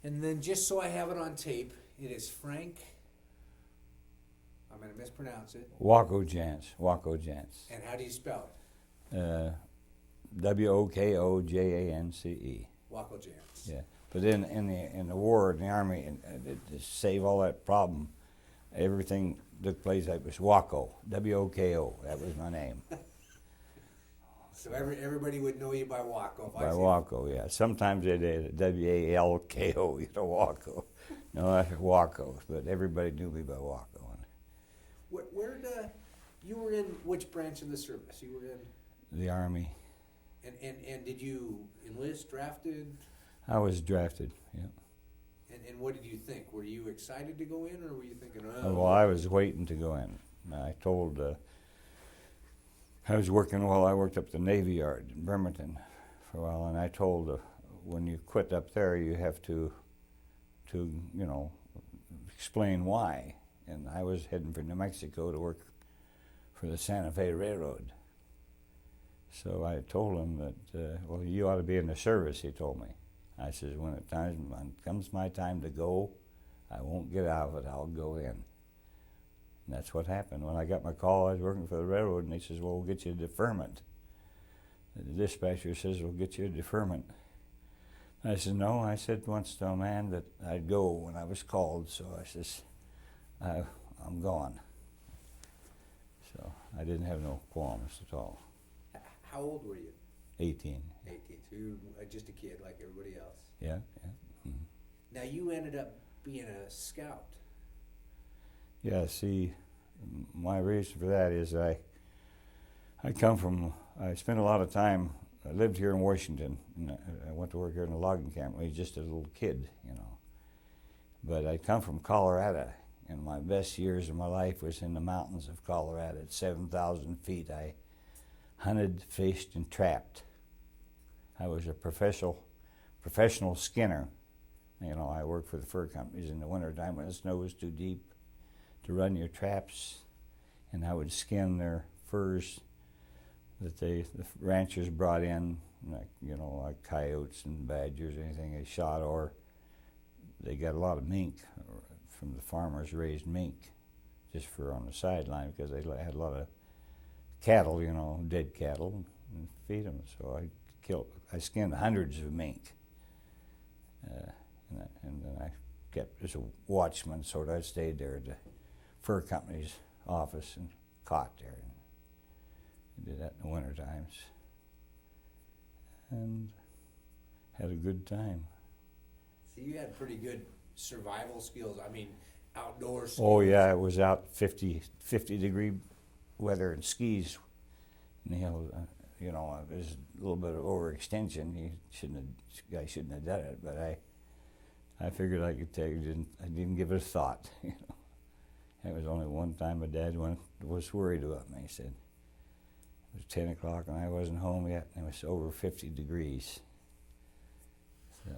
And then just so I have it on tape, it is Frank, I'm going to mispronounce it. Wokojance. Wokojance. And how do you spell it? Wokojance. Wokojance. Yeah. But in the war, in the army, to save all that problem, everything took place. It was Woko, W-O-K-O. That was my name. So everybody would know you by Woko. By Woko, yeah. Sometimes they did W-A-L-K-O, Woko. No, that's Woko, but everybody knew me by Woko. You were in which branch of the service? You were in the Army. And did you enlist, drafted? I was drafted, yeah. And what did you think? Were you excited to go in, or were you thinking, oh? Well, I was waiting to go in. I told, I was working while I worked up the Navy Yard in Bremerton for a while, and I told, when you quit up there, you have to explain why. And I was heading for New Mexico to work for the Santa Fe Railroad. So I told him that, well, you ought to be in the service, he told me. I says, when it comes my time to go, I won't get out of it, I'll go in. And that's what happened. When I got my call, I was working for the railroad, and he says, well, we'll get you a deferment. And the dispatcher says, we'll get you a deferment. I said, no. I said once to a man that I'd go when I was called, so I says, I'm gone. So I didn't have no qualms at all. How old were you? 18. 18. So you were just a kid like everybody else. Yeah, yeah. Mm-hmm. Now you ended up being a scout. Yeah, see, my reason for that is I spent a lot of time, I lived here in Washington, and I went to work here in a logging camp when I was just a little kid, But I come from Colorado, and my best years of my life was in the mountains of Colorado at 7,000 feet. I hunted, fished, and trapped. I was a professional skinner. I worked for the fur companies in the wintertime when the snow was too deep to run your traps, and I would skin their furs that the ranchers brought in, like coyotes and badgers, anything they shot, or they got a lot of mink from the farmers raised mink just for on the sideline because they had a lot of cattle, dead cattle, and feed them. So I skinned hundreds of mink, and then I kept as a watchman, sort of. I stayed there at the fur company's office and caught there. And did that in the winter times, and had a good time. So you had pretty good survival skills. I mean, outdoor skills. Oh yeah, it was out 50 degree weather and skis. And, it was a little bit of overextension. Guy shouldn't have done it, but I figured I could take it. I didn't give it a thought. It was only one time my dad was worried about me. He said it was 10 o'clock and I wasn't home yet, and it was over 50 degrees. So,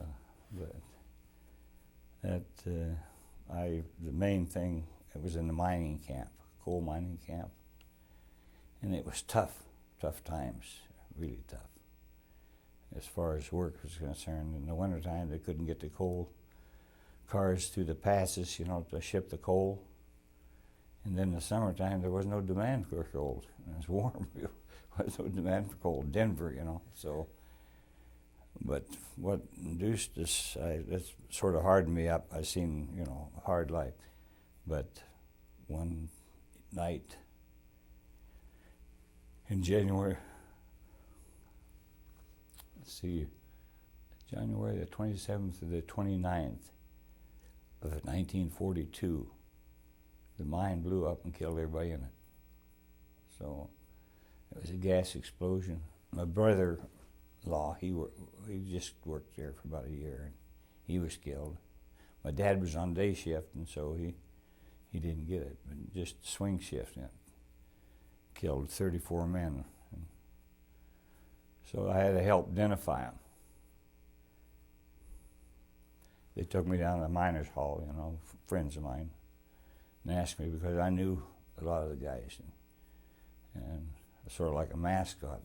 but the main thing, it was in the mining camp, coal mining camp, and it was tough times, really tough. As far as work was concerned, in the wintertime they couldn't get the coal cars through the passes, to ship the coal. And then in the summertime there was no demand for coal. It was warm. There was no demand for coal. Denver, so. But what induced this, it sort of hardened me up. I seen, a hard life. But one night in January, January the 27th to the 29th of 1942, the mine blew up and killed everybody in it. So it was a gas explosion. My brother-in-law, he just worked there for about a year, and he was killed. My dad was on day shift, and so he didn't get it, but just swing shift, killed 34 men. And so I had to help identify them. They took me down to the miners' hall, friends of mine, and asked me because I knew a lot of the guys, and sort of like a mascot.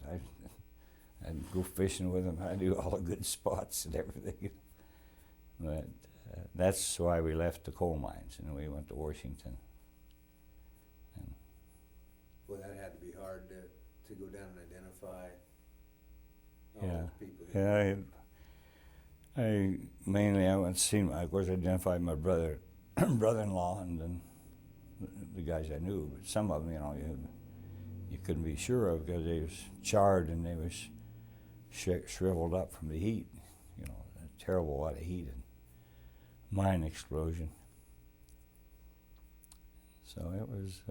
I'd go fishing with them. I knew all the good spots and everything. But that's why we left the coal mines and we went to Washington. And Well, that had to be hard to go down and identify all yeah, those people. yeah. I mainly I went to see. Of course, I identified my brother-in-law, and then the guys I knew. But some of them, you couldn't be sure of because they was charred and they was shriveled up from the heat. A terrible lot of heat and mine explosion. So it was.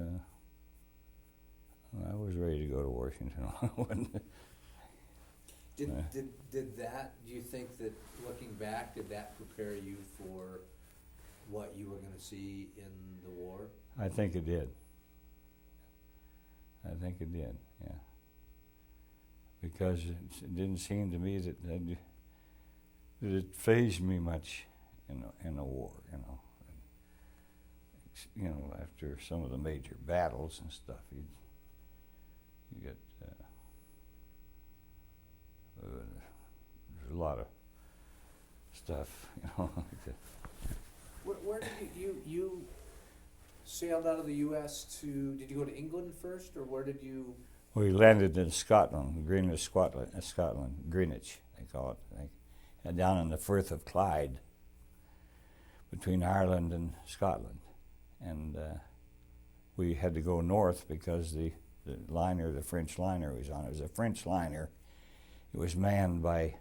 I was ready to go to Washington. Did that, do you think that, looking back, did that prepare you for what you were going to see in the war? I think it did. Yeah. Because it didn't seem to me that it fazed me much in the war, after some of the major battles and stuff, you get there's a lot of stuff, like that. Where did you sailed out of the U.S. did you go to England first, or where did you? We landed in Scotland, Greenwich, Greenwich, they call it, I think, down in the Firth of Clyde, between Ireland and Scotland. And we had to go north because the French liner was on. It was a French liner. It was manned by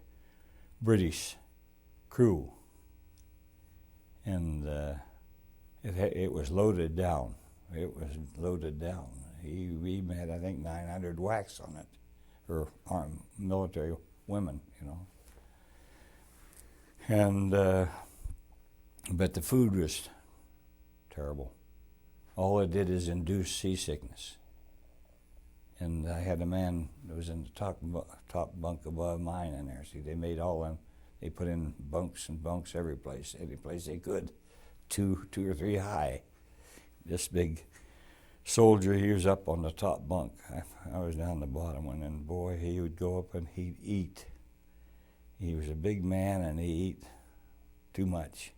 British crew, and it was loaded down. We had, I think, 900 whacks on it, or armed military women, And but the food was terrible. All it did is induce seasickness. And I had a man that was in the top bunk above mine in there. See, they made all them. They put in bunks and bunks every place they could, two or three high. This big soldier, he was up on the top bunk. I was down the bottom one, and boy, he would go up and he'd eat. He was a big man, and he'd eat too much.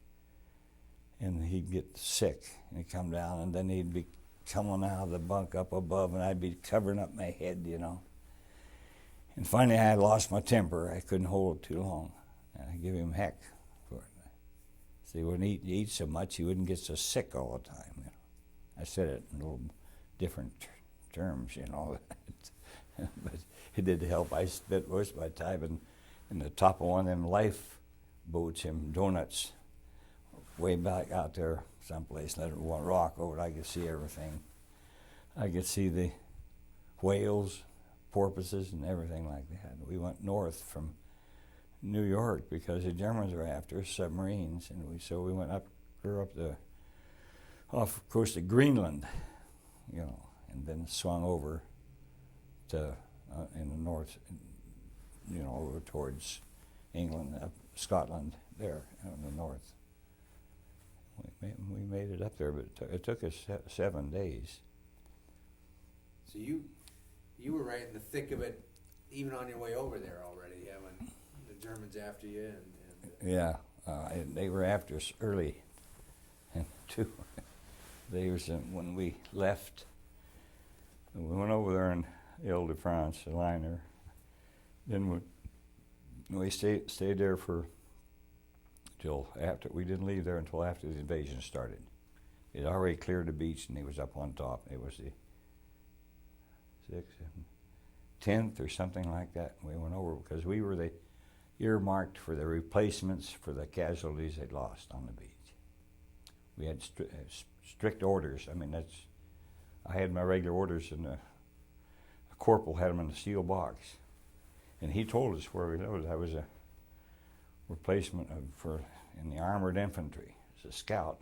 And he'd get sick, and he'd come down, and then he'd be coming out of the bunk up above, and I'd be covering up my head, And finally, I had lost my temper. I couldn't hold it too long. And I give him heck for it. See, when he eat so much, he wouldn't get so sick all the time. I said it in a little different terms, but it did help. I spent most of my time in the top of one of them lifeboats, them donuts, way back out there someplace, let it rock over it. I could see everything. I could see the whales, porpoises, and everything like that. We went north from New York because the Germans were after submarines, and so we went off the coast of Greenland, and then swung over to in the north, over towards England, up Scotland, there in the north. We made it up there, but it took us 7 days. So you were right in the thick of it, even on your way over there already, having the Germans after you. Yeah, they were after us early, too. They was when we left. We went over there in Ile-de-France, the liner. Then we stayed there till after. We didn't leave there until after the invasion started. It already cleared the beach, and he was up on top. It was the 6th, 7th, 10th or something like that. We went over because we were earmarked for the replacements for the casualties they'd lost on the beach. We had strict orders. I had my regular orders, and the corporal had them in a steel box. And he told us where we lived. I was a replacement in the armored infantry as a scout.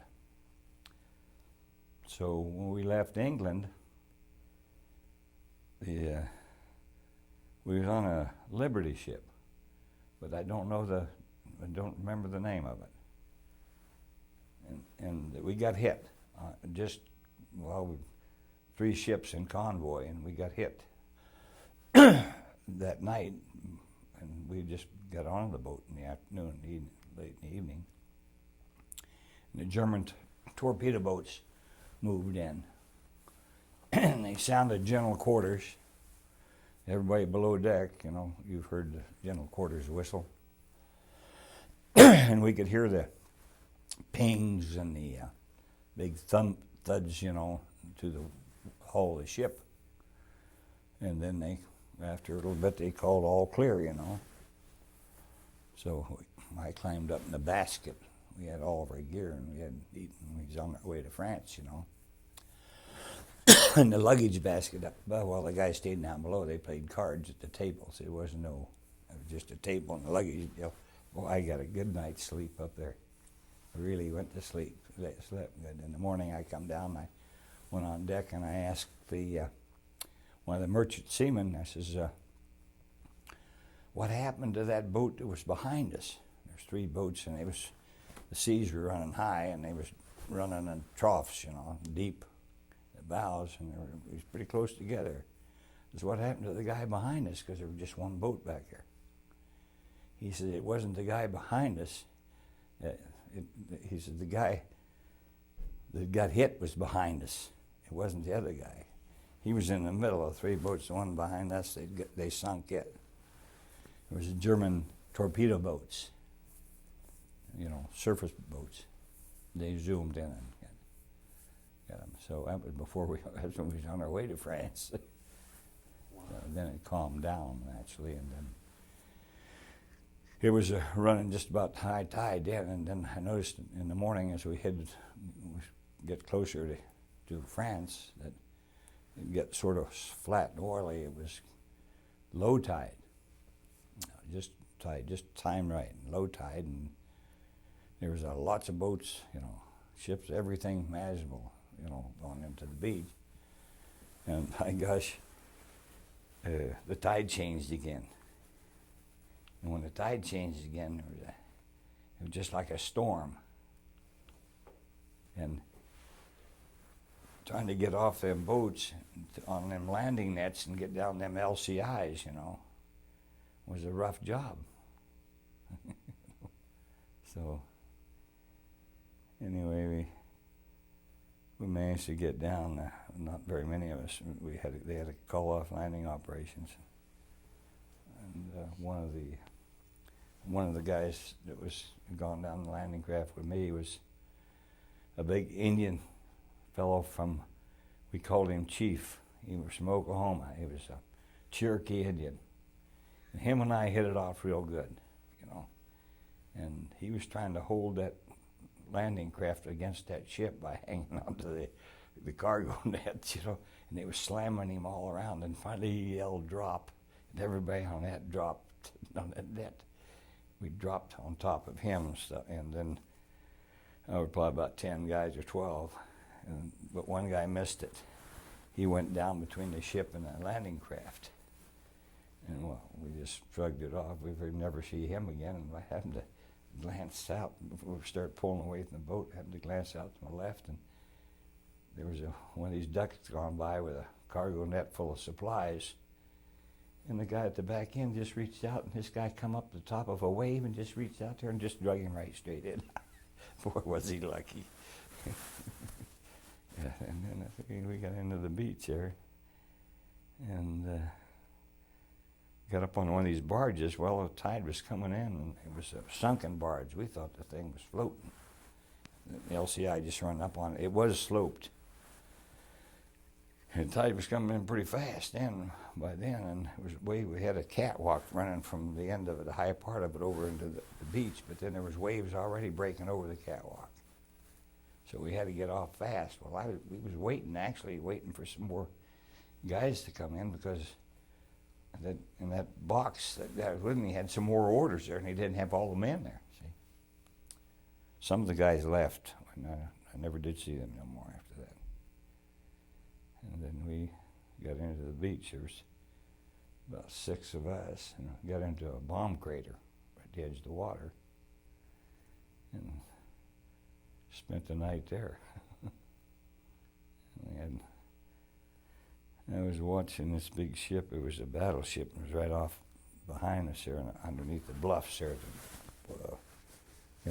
So when we left England, we was on a Liberty ship, but I don't remember the name of it. And we got hit. 3 ships in convoy, and we got hit that night, and we just got on the boat in the afternoon, late in the evening. And the German torpedo boats moved in. And they sounded general quarters. Everybody below deck, you know, you've heard the general quarters whistle. And we could hear the pings and the big thuds, you know, to the hull of the ship. And then they, after a little bit, they called all clear, you know. So I climbed up in the basket. We had all of our gear, and we had eaten. We was on our way to France, you know. And the luggage basket up above, while the guys stayed down below, they played cards at the tables. There was no, it was just a table and the luggage. You know, well, I got a good night's sleep up there. I really went to sleep. I slept good. In the morning, I come down, I went on deck, and I asked the one of the merchant seamen, I says, what happened to that boat that was behind us? There's 3 boats, and the seas were running high, and they was running in troughs, you know, deep. Bows, and it was pretty close together. Is what happened to the guy behind us, because there was just one boat back there. He said it wasn't the guy behind us. He said the guy that got hit was behind us. It wasn't the other guy. He was in the middle of 3 boats. The one behind us, they sunk it. It was German torpedo boats, you know, surface boats. They zoomed in and got them. So that was that's when we was on our way to France. Wow. Then it calmed down, actually, and then it was running just about high tide then, and then I noticed in the morning as we get closer to France that it get sort of flat and oily. It was low tide, just timed right, low tide, and there was lots of boats, you know, ships, everything imaginable, you know, going into the beach. And my gosh, the tide changed again. And when the tide changed again, it was just like a storm. And trying to get off them boats on them landing nets and get down them LCIs, you know, was a rough job. So anyway, we managed to get down. Not very many of us. They had to call off landing operations. And one of the guys that was gone down the landing craft with me was a big Indian fellow from, we called him Chief. He was from Oklahoma. He was a Cherokee Indian. And him and I hit it off real good, you know. And he was trying to hold that landing craft against that ship by hanging onto the cargo net, you know, and they were slamming him all around, and finally he yelled drop, and everybody on that dropped on that net. We dropped on top of him and stuff, and then there were probably about 10 guys or 12, but one guy missed it. He went down between the ship and the landing craft, and well, we just shrugged it off. We would never see him again, and I happened to glance out before we started pulling away from the boat. I happened to glance out to my left, and there was one of these ducks gone by with a cargo net full of supplies. And the guy at the back end just reached out, and this guy come up the top of a wave and just reached out there and just drug him right straight in. Boy, was he lucky. Yeah, and then we got into the beach there, and got up on one of these barges. Well, the tide was coming in, and it was a sunken barge. We thought the thing was floating. The LCI just ran up on it. It was sloped. And the tide was coming in pretty fast by then, and we had a catwalk running from the end of it, the high part of it, over into the beach, but then there was waves already breaking over the catwalk. So we had to get off fast. Well, we was waiting for some more guys to come in, because in that box that was with me had some more orders there, and he didn't have all the men there, see. Some of the guys left, and I never did see them no more after that. And then we got into the beach. There was about 6 of us, and we got into a bomb crater at the edge of the water, and spent the night there. I was watching this big ship. It was a battleship. It was right off behind us there, underneath the bluffs there.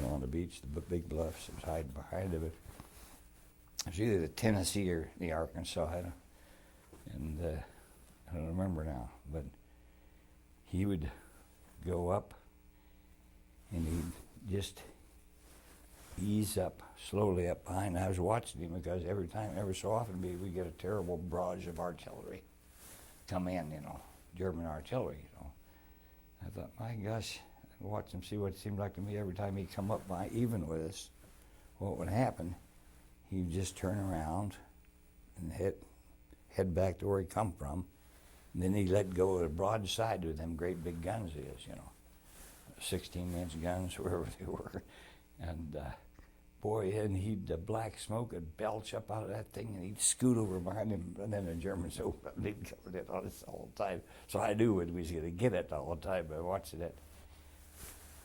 on the beach, the big bluffs that was hiding behind of it. It was either the Tennessee or the Arkansas, and I don't remember now, but he would go up and he'd just ease up, slowly up behind. I was watching him because every so often, we get a terrible barrage of artillery come in, German artillery, I thought, my gosh, I watched him, see what it seemed like to me every time he'd come up by, even with us, what would happen, he'd just turn around and head back to where he come from, and then he'd let go of the broadside with them great big guns he is, 16-inch guns, wherever they were, and boy, and the black smoke would belch up out of that thing, and he'd scoot over behind him, and then the Germans opened up, and he'd cover it all the time. So I knew we was going to get it all the time by watching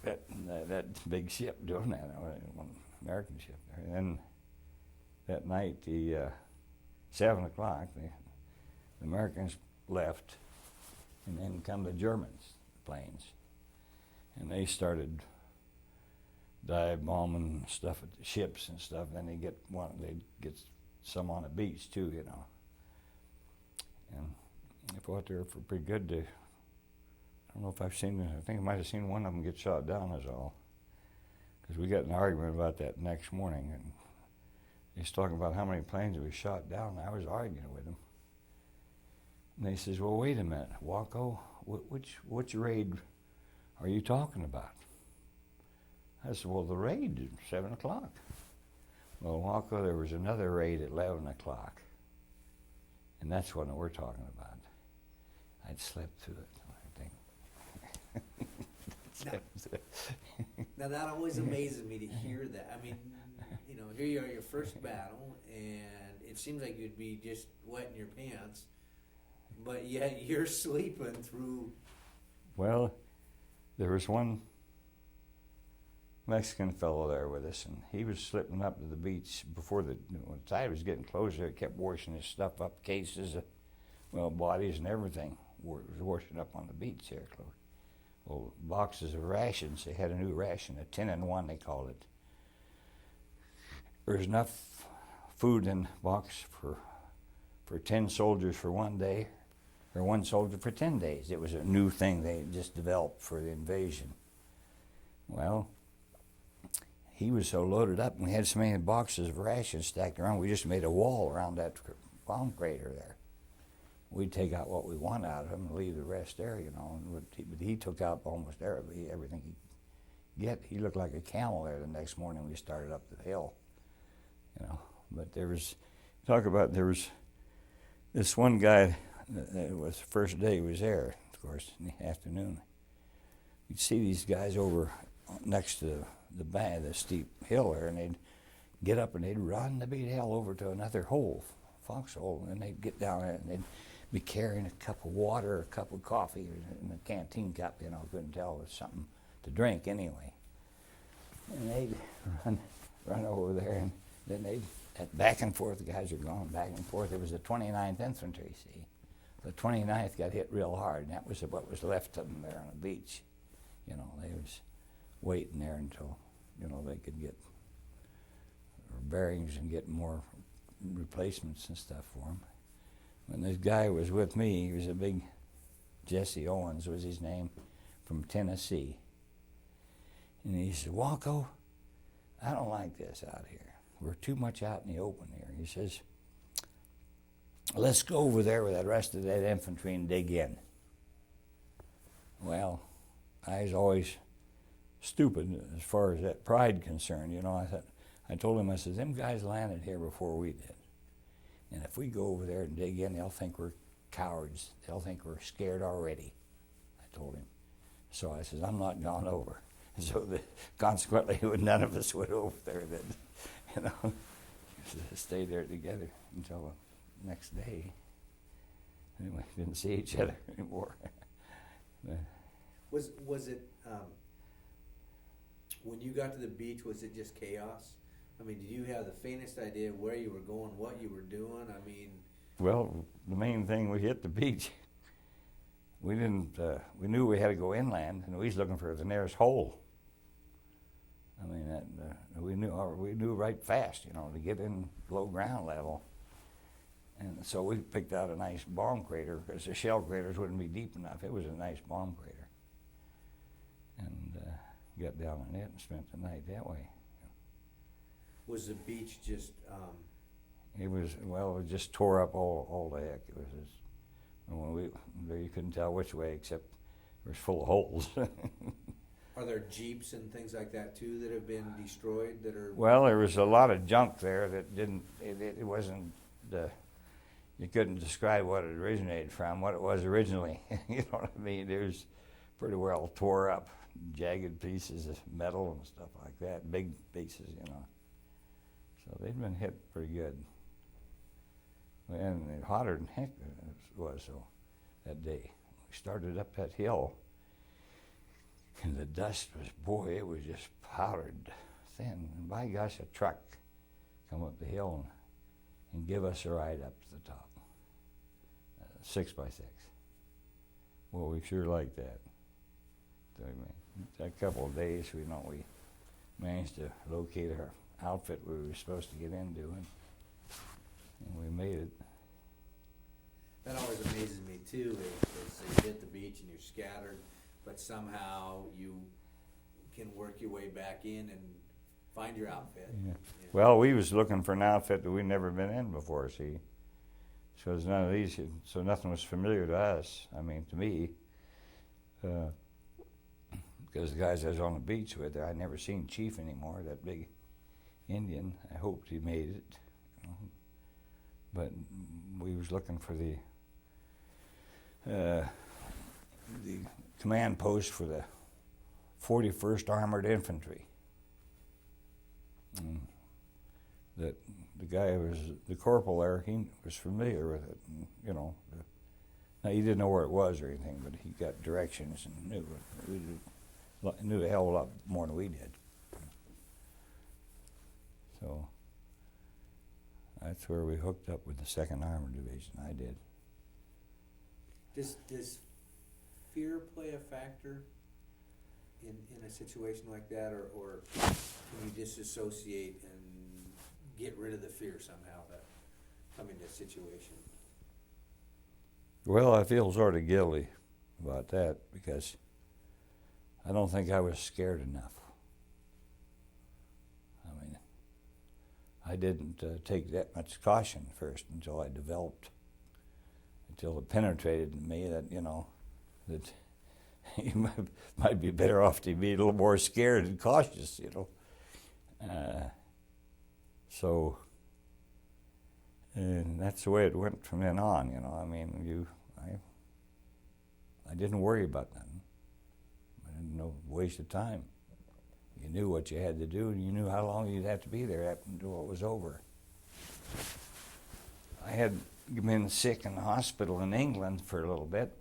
that big ship doing that, one American ship there. And then that night, 7 o'clock, the Americans left, and then come the Germans, the planes, and they started dive bombing stuff at the ships and stuff. Then they'd get some on the beach too, And I thought they were pretty good. I don't know if I think I might have seen one of them get shot down, is all. Because we got in an argument about that next morning, and he's talking about how many planes we shot down. And I was arguing with him, and they says, "Well, wait a minute, Woko, which raid are you talking about?" I said, "Well, the raid at 7 o'clock. Well, Woko, there was another raid at 11 o'clock. And that's what we're talking about." I'd slept through it, I think. Now that always amazes me to hear that. I mean, here you are, your first battle, and it seems like you'd be just wetting your pants, but yet you're sleeping through. Well, there was one Mexican fellow there with us, and he was slipping up to the beach before when the tide was getting closer. He kept washing his stuff up, cases, bodies and everything was washing up on the beach there close. Well, boxes of rations. They had a new ration, a 10-in-1 they called it. There was enough food in the box for 10 soldiers for one day, or one soldier for 10 days. It was a new thing they just developed for the invasion. Well, he was so loaded up, and we had so many boxes of rations stacked around, we just made a wall around that bomb crater there. We'd take out what we want out of him and leave the rest there, But he took out almost everything he'd get. He looked like a camel there the next morning we started up the hill, But there was this one guy, it was the first day he was there, of course, in the afternoon. You'd see these guys over next to the steep hill there, and they'd get up and they'd run the beat hell over to another hole, foxhole, and they'd get down there and they'd be carrying a cup of water or a cup of coffee in a canteen cup, couldn't tell it was something to drink anyway. And they'd run over there, and then they'd back and forth, the guys are going back and forth. It was the 29th Infantry, see. The 29th got hit real hard, and that was what was left of them there on the beach. They was waiting there until, they could get bearings and get more replacements and stuff for them. When this guy was with me, he was a big, Jesse Owens was his name, from Tennessee. And he said, "Woko, I don't like this out here. We're too much out in the open here." He says, "Let's go over there with the rest of that infantry and dig in." Well, I was always stupid as far as that pride concerned. I told him, I said, "Them guys landed here before we did. And if we go over there and dig in, they'll think we're cowards. They'll think we're scared already," I told him. So I said, "I'm not going over." And so consequently, none of us went over there then, stayed there together until the next day. Anyway, didn't see each other anymore. Was it, when you got to the beach, was it just chaos? I mean, did you have the faintest idea where you were going, what you were doing? I mean... Well, the main thing, we hit the beach. We didn't, we knew we had to go inland, and we was looking for the nearest hole. I mean, we knew right fast, you know, to get in low ground level. And so we picked out a nice bomb crater because the shell craters wouldn't be deep enough. It was a nice bomb crater. And got down on it and spent the night that way. Was the beach just, It was, well, it just tore up all the heck. It was just, you couldn't tell which way except it was full of holes. are there Jeeps and things like that too that have been destroyed that are? Well, there was a lot of junk there that it wasn't, you couldn't describe what it originated from, what it was originally. You know what I mean? It was pretty well tore up, jagged pieces of metal and stuff like that, big pieces, you know. So they'd been hit pretty good. And hotter than heck it was so that day. We started up that hill, and the dust was, boy, it was just powdered thin. And by gosh, a truck come up the hill and give us a ride up to the top. 6x6. Well, we sure liked that. So, a couple of days, we managed to locate our outfit we were supposed to get into, and we made it. That always amazes me too, is you hit the beach and you're scattered, but somehow you can work your way back in and find your outfit. Yeah. Yeah. Well, we was looking for an outfit that we'd never been in before, see. So there's none of these, so nothing was familiar to us, I mean, to me. Because the guys I was on the beach with, I'd never seen Chief anymore, that big Indian. I hoped he made it. You know. But we was looking for the command post for the 41st Armored Infantry. And that the guy who was the corporal there, he was familiar with it, and, you know. Now, he didn't know where it was or anything, but he got directions and knew a hell of a lot more than we did. So that's where we hooked up with the 2nd Armored Division. I did. Does fear play a factor in a situation like that, or can you disassociate and get rid of the fear somehow that come into a situation? Well, I feel sort of guilty about that because I don't think I was scared enough. I mean, I didn't take that much caution first until it penetrated in me that, you know, that you might be better off to be a little more scared and cautious, you know. And that's the way it went from then on, you know. I mean, I didn't worry about nothing. I didn't know waste of time. You knew what you had to do, and you knew how long you'd have to be there until it was over. I had been sick in the hospital in England for a little bit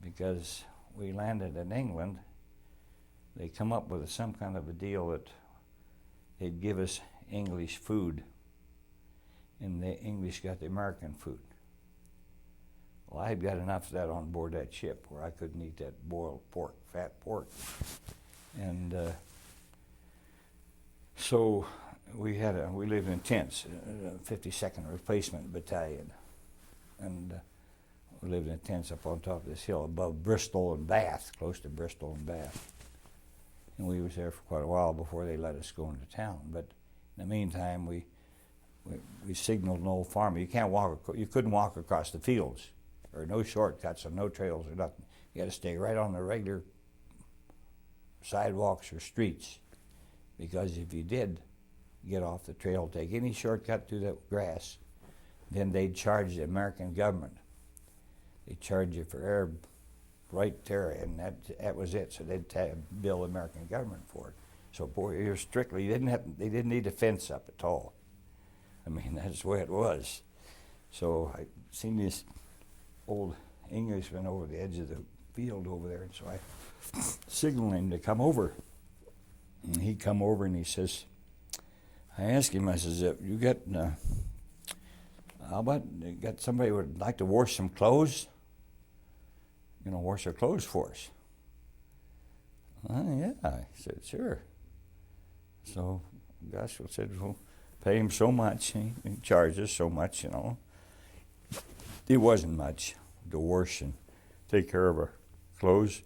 because we landed in England. They come up with some kind of a deal that they'd give us English food, and the English got the American food. Well, I had got enough of that on board that ship where I couldn't eat that boiled pork, fat pork. And so we lived in tents, 52nd Replacement Battalion. And we lived in tents up on top of this hill above Bristol and Bath, close to Bristol and Bath. And we was there for quite a while before they let us go into town. But in the meantime, we signaled an old farmer. You couldn't walk across the fields. There were no shortcuts or no trails or nothing. You had to stay right on the regular sidewalks or streets, because if you did get off the trail, take any shortcut through the grass, then they'd charge the American government. They'd charge you for Arab right there, and that was it. So they'd bill the American government for it. So boy, you're strictly, they didn't need a fence up at all. I mean, that's the way it was. So I seen this old Englishman over the edge of the field over there, and so I signaled him to come over. And he come over and he says, I asked him, I says, you got, how about you got somebody who would like to wash some clothes? You know, wash their clothes for us. Yeah, I said, sure. So Gus said, we'll pay him so much. He charges so much, you know. It wasn't much to wash and take care of our clothes.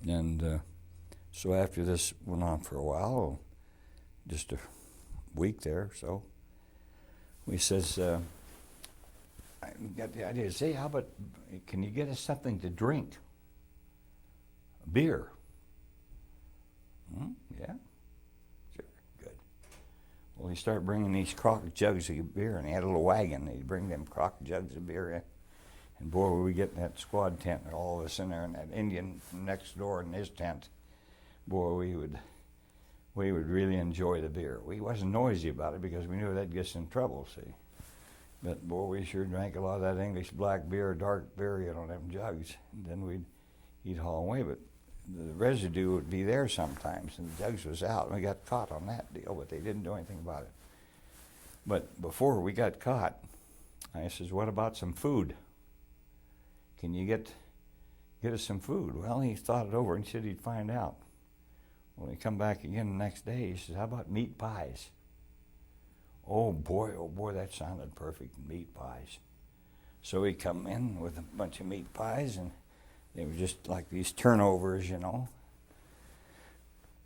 And so after this went on for a while, just a week there, so we says, I got the idea, say, how about, can you get us something to drink? Beer. Yeah, sure, good. Well, he started bringing these crock jugs of beer, and he had a little wagon. He'd bring them crock jugs of beer in. And boy, we get in that squad tent, and all of us in there, and that Indian next door in his tent, boy, we would really enjoy the beer. We wasn't noisy about it because we knew that'd get us in trouble, see. But boy, we sure drank a lot of that English black beer, dark beer, you know, them jugs. And then he'd haul away, but the residue would be there sometimes, and the jugs was out, and we got caught on that deal, but they didn't do anything about it. But before we got caught, I says, what about some food? Can you get us some food? Well, he thought it over and said he'd find out. Well, he come back again the next day, he says, how about meat pies? Oh boy, that sounded perfect, meat pies. So he come in with a bunch of meat pies, and they were just like these turnovers, you know,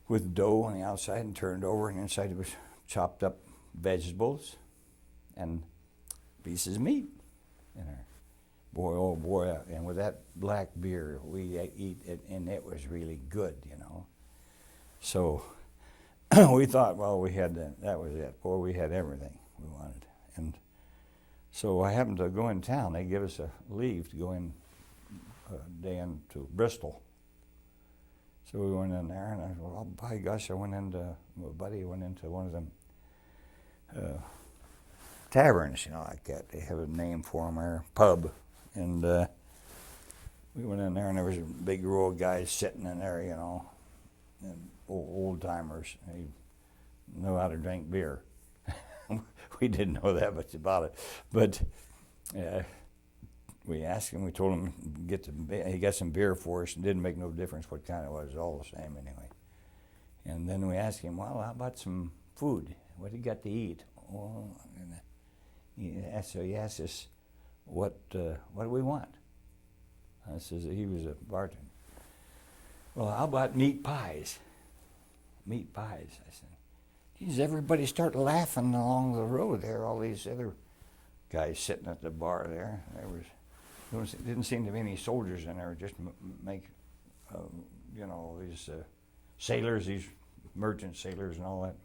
with dough on the outside and turned over, and inside it was chopped up vegetables and pieces of meat in there. Boy, oh boy, and with that black beer, we eat it, and it was really good, you know. So we thought, well, we had that was it. Boy, we had everything we wanted. And so I happened to go in town. They give us a leave to go in a day into Bristol. So we went in there, and I said, well, by gosh, my buddy went into one of them taverns, you know, like that. They have a name for them there, pub. And we went in there, and there was a big row of guys sitting in there, you know, and old timers. They know how to drink beer. We didn't know that much about it, but we asked him. We told him he got some beer for us, and didn't make no difference what kind it was. All the same anyway. And then we asked him, well, how about some food? What do you got to eat? Oh, so he asked us, what do we want? I says he was a bartender. Well, how about meat pies? Meat pies, I said. Geez, everybody started laughing along the road there. All these other guys sitting at the bar there. There didn't seem to be any soldiers in there. Just you know, these sailors, these merchant sailors and all that.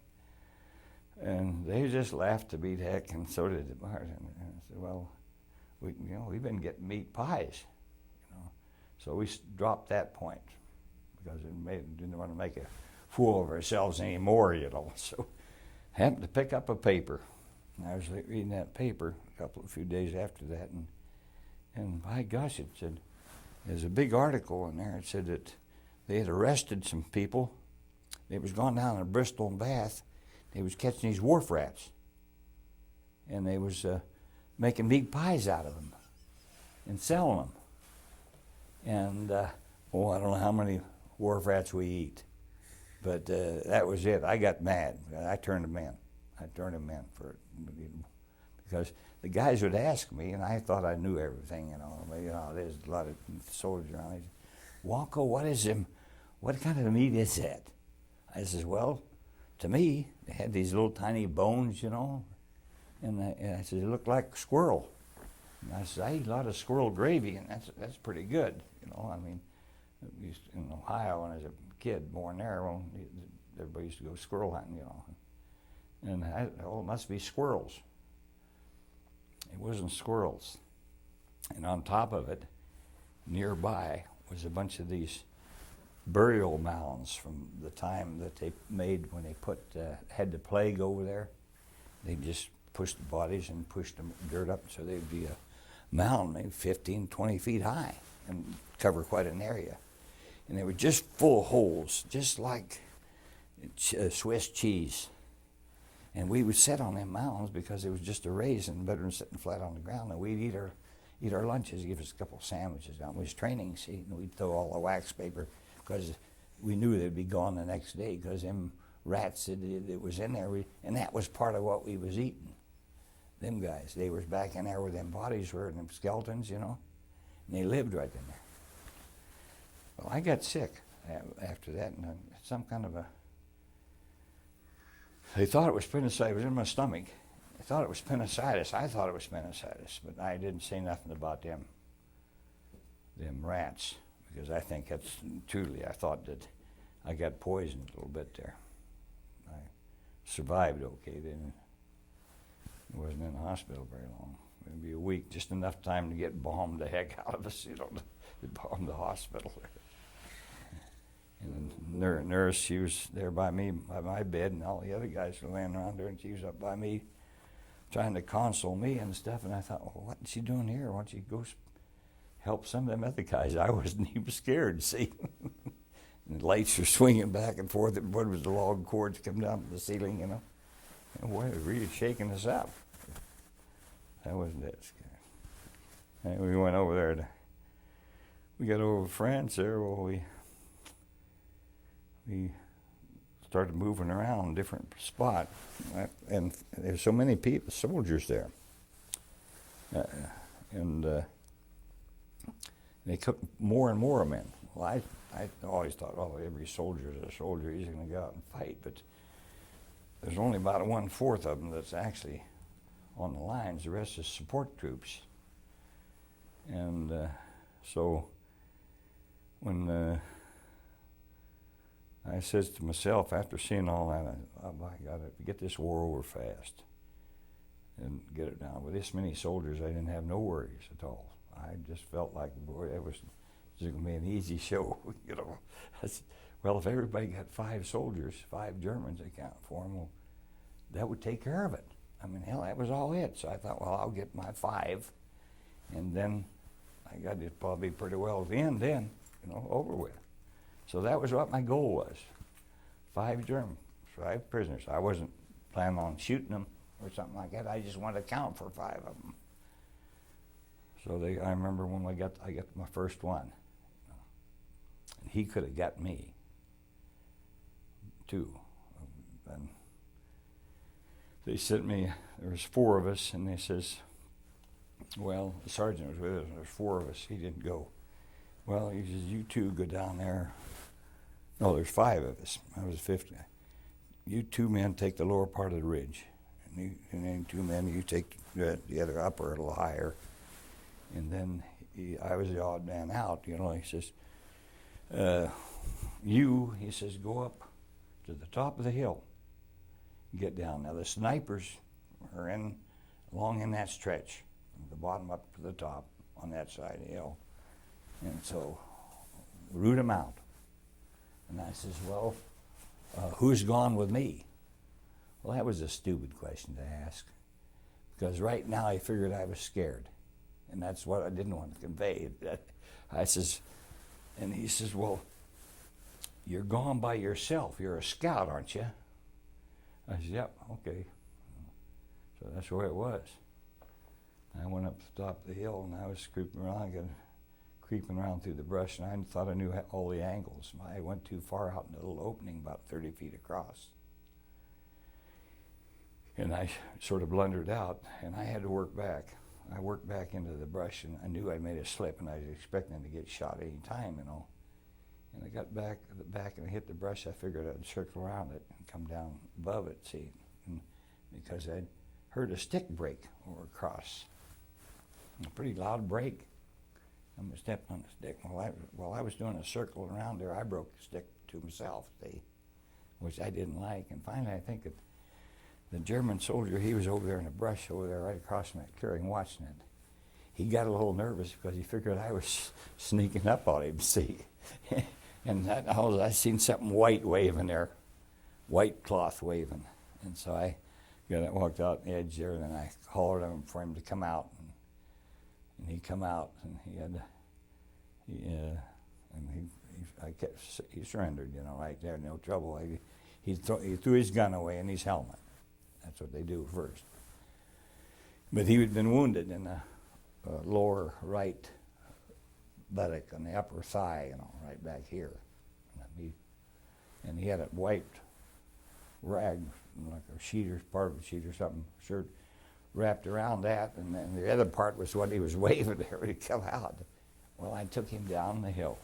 And they just laughed to beat heck, and so did the bar. And I said, well, we've been getting meat pies, you know. So we dropped that point because didn't want to make a fool of ourselves anymore, you know. So I happened to pick up a paper. And I was reading that paper a few days after that, and by gosh, it said, there's a big article in there. It said that they had arrested some people. They was gone down to Bristol and Bath. They was catching these wharf rats, and they was making meat pies out of them and selling them. And I don't know how many wharf rats we eat, but that was it. I got mad. I turned them in. Because the guys would ask me, and I thought I knew everything, you know. But, you know, there's a lot of soldiers around. Wonko, what kind of meat is that? I says, well, to me, they had these little tiny bones, you know, and I said, it looked like squirrel. And I said, I eat a lot of squirrel gravy, and that's pretty good, you know. I mean, in Ohio when I was a kid, born there, well, everybody used to go squirrel hunting, you know. And it must be squirrels. It wasn't squirrels. And on top of it, nearby, was a bunch of these burial mounds from the time that they made when they had the plague over there. They just pushed the bodies and pushed the dirt up, so there'd be a mound maybe 15, 20 feet high and cover quite an area. And they were just full of holes, just like Swiss cheese. And we would sit on them mounds because it was just a raisin, better than sitting flat on the ground. And we'd eat our lunches, give us a couple of sandwiches down. We was training, see, and we'd throw all the wax paper because we knew they'd be gone the next day because them rats that was in there, and that was part of what we was eating. Them guys, they was back in there where them bodies were, and them skeletons, you know, and they lived right in there. Well, I got sick after that, and some kind of a, they thought it was appendicitis. It was in my stomach. They thought it was appendicitis. I thought it was appendicitis, but I didn't say nothing about them rats, because I think that's truly, I thought that I got poisoned a little bit there. I survived okay, then I wasn't in the hospital very long. Maybe a week, just enough time to get bombed the heck out of us, you know, to bomb the hospital. And the nurse, she was there by me, by my bed, and all the other guys were laying around there, and she was up by me trying to console me and stuff, and I thought, well, what is she doing here? Why don't you go help some of them other guys? I wasn't even scared, see? And the lights were swinging back and forth, and what was the log cords coming down to the ceiling, you know? And boy, it was really shaking us up. I wasn't that scared. And we went over there we got over France there. Well, we started moving around a different spot, and there's so many people, soldiers there, and they took more and more men. Well, I always thought, oh, every soldier is a soldier, he's going to go out and fight, but there's only about 1/4 of them that's actually on the lines. The rest is support troops. And so when I says to myself, after seeing all that, I got to get this war over fast and get it down. With this many soldiers, I didn't have no worries at all. I just felt like, boy, it was going to be an easy show, you know. Well, if everybody got 5 soldiers, 5 Germans, I count for them, well, that would take care of it. I mean, hell, that was all it. So I thought, well, I'll get my 5, and then I got it probably pretty well at the end then, you know, over with. So that was what my goal was. 5 Germans, 5 prisoners. I wasn't planning on shooting them or something like that. I just wanted to count for 5 of them. So I remember when I got my first one. And he could have got me, too. And they sent me, there was 4 of us, and they says, well, the sergeant was with us, there's 4 of us, he didn't go. Well, he says, you 2 go down there. No, there's 5 of us, I was 5th. You 2 men take the lower part of the ridge, and then 2 men, you take the other upper a little higher. And then I was the odd man out, you know. He says, he says, go up to the top of the hill, get down. Now the snipers are along in that stretch, from the bottom up to the top on that side of the hill. And so, root them out. And I says, well, who's gone with me? Well, that was a stupid question to ask, because right now I figured I was scared. And that's what I didn't want to convey. I says, and he says, well, you're gone by yourself. You're a scout, aren't you? I said, yep, okay. So that's the way it was. I went up to the top of the hill, and I was creeping around through the brush, and I thought I knew all the angles. I went too far out in a little opening about 30 feet across. And I sort of blundered out, and I had to work back. I worked back into the brush, and I knew I made a slip, and I was expecting to get shot any time, you know. And I got back and I hit the brush. I figured I'd circle around it and come down above it, see, because I'd heard a stick break over across. A pretty loud break. I stepped on the stick. While I was doing a circle around there, I broke the stick to myself, see, which I didn't like. And finally, I think that the German soldier, he was over there in the brush over there right across from that clearing watching it. He got a little nervous because he figured I was sneaking up on him, see. And I seen something white waving there, white cloth waving. And so I walked out the edge there, and then I hollered at him for him to come out. And he come out, and he surrendered, you know, right there, no trouble. He threw his gun away and his helmet. That's what they do first. But he had been wounded in the lower right buttock on the upper thigh, you know, right back here. And he had it wiped rag, like a sheet or part of a sheet or something, shirt wrapped around that, and then the other part was what he was waving there when he come out. Well, I took him down the hill.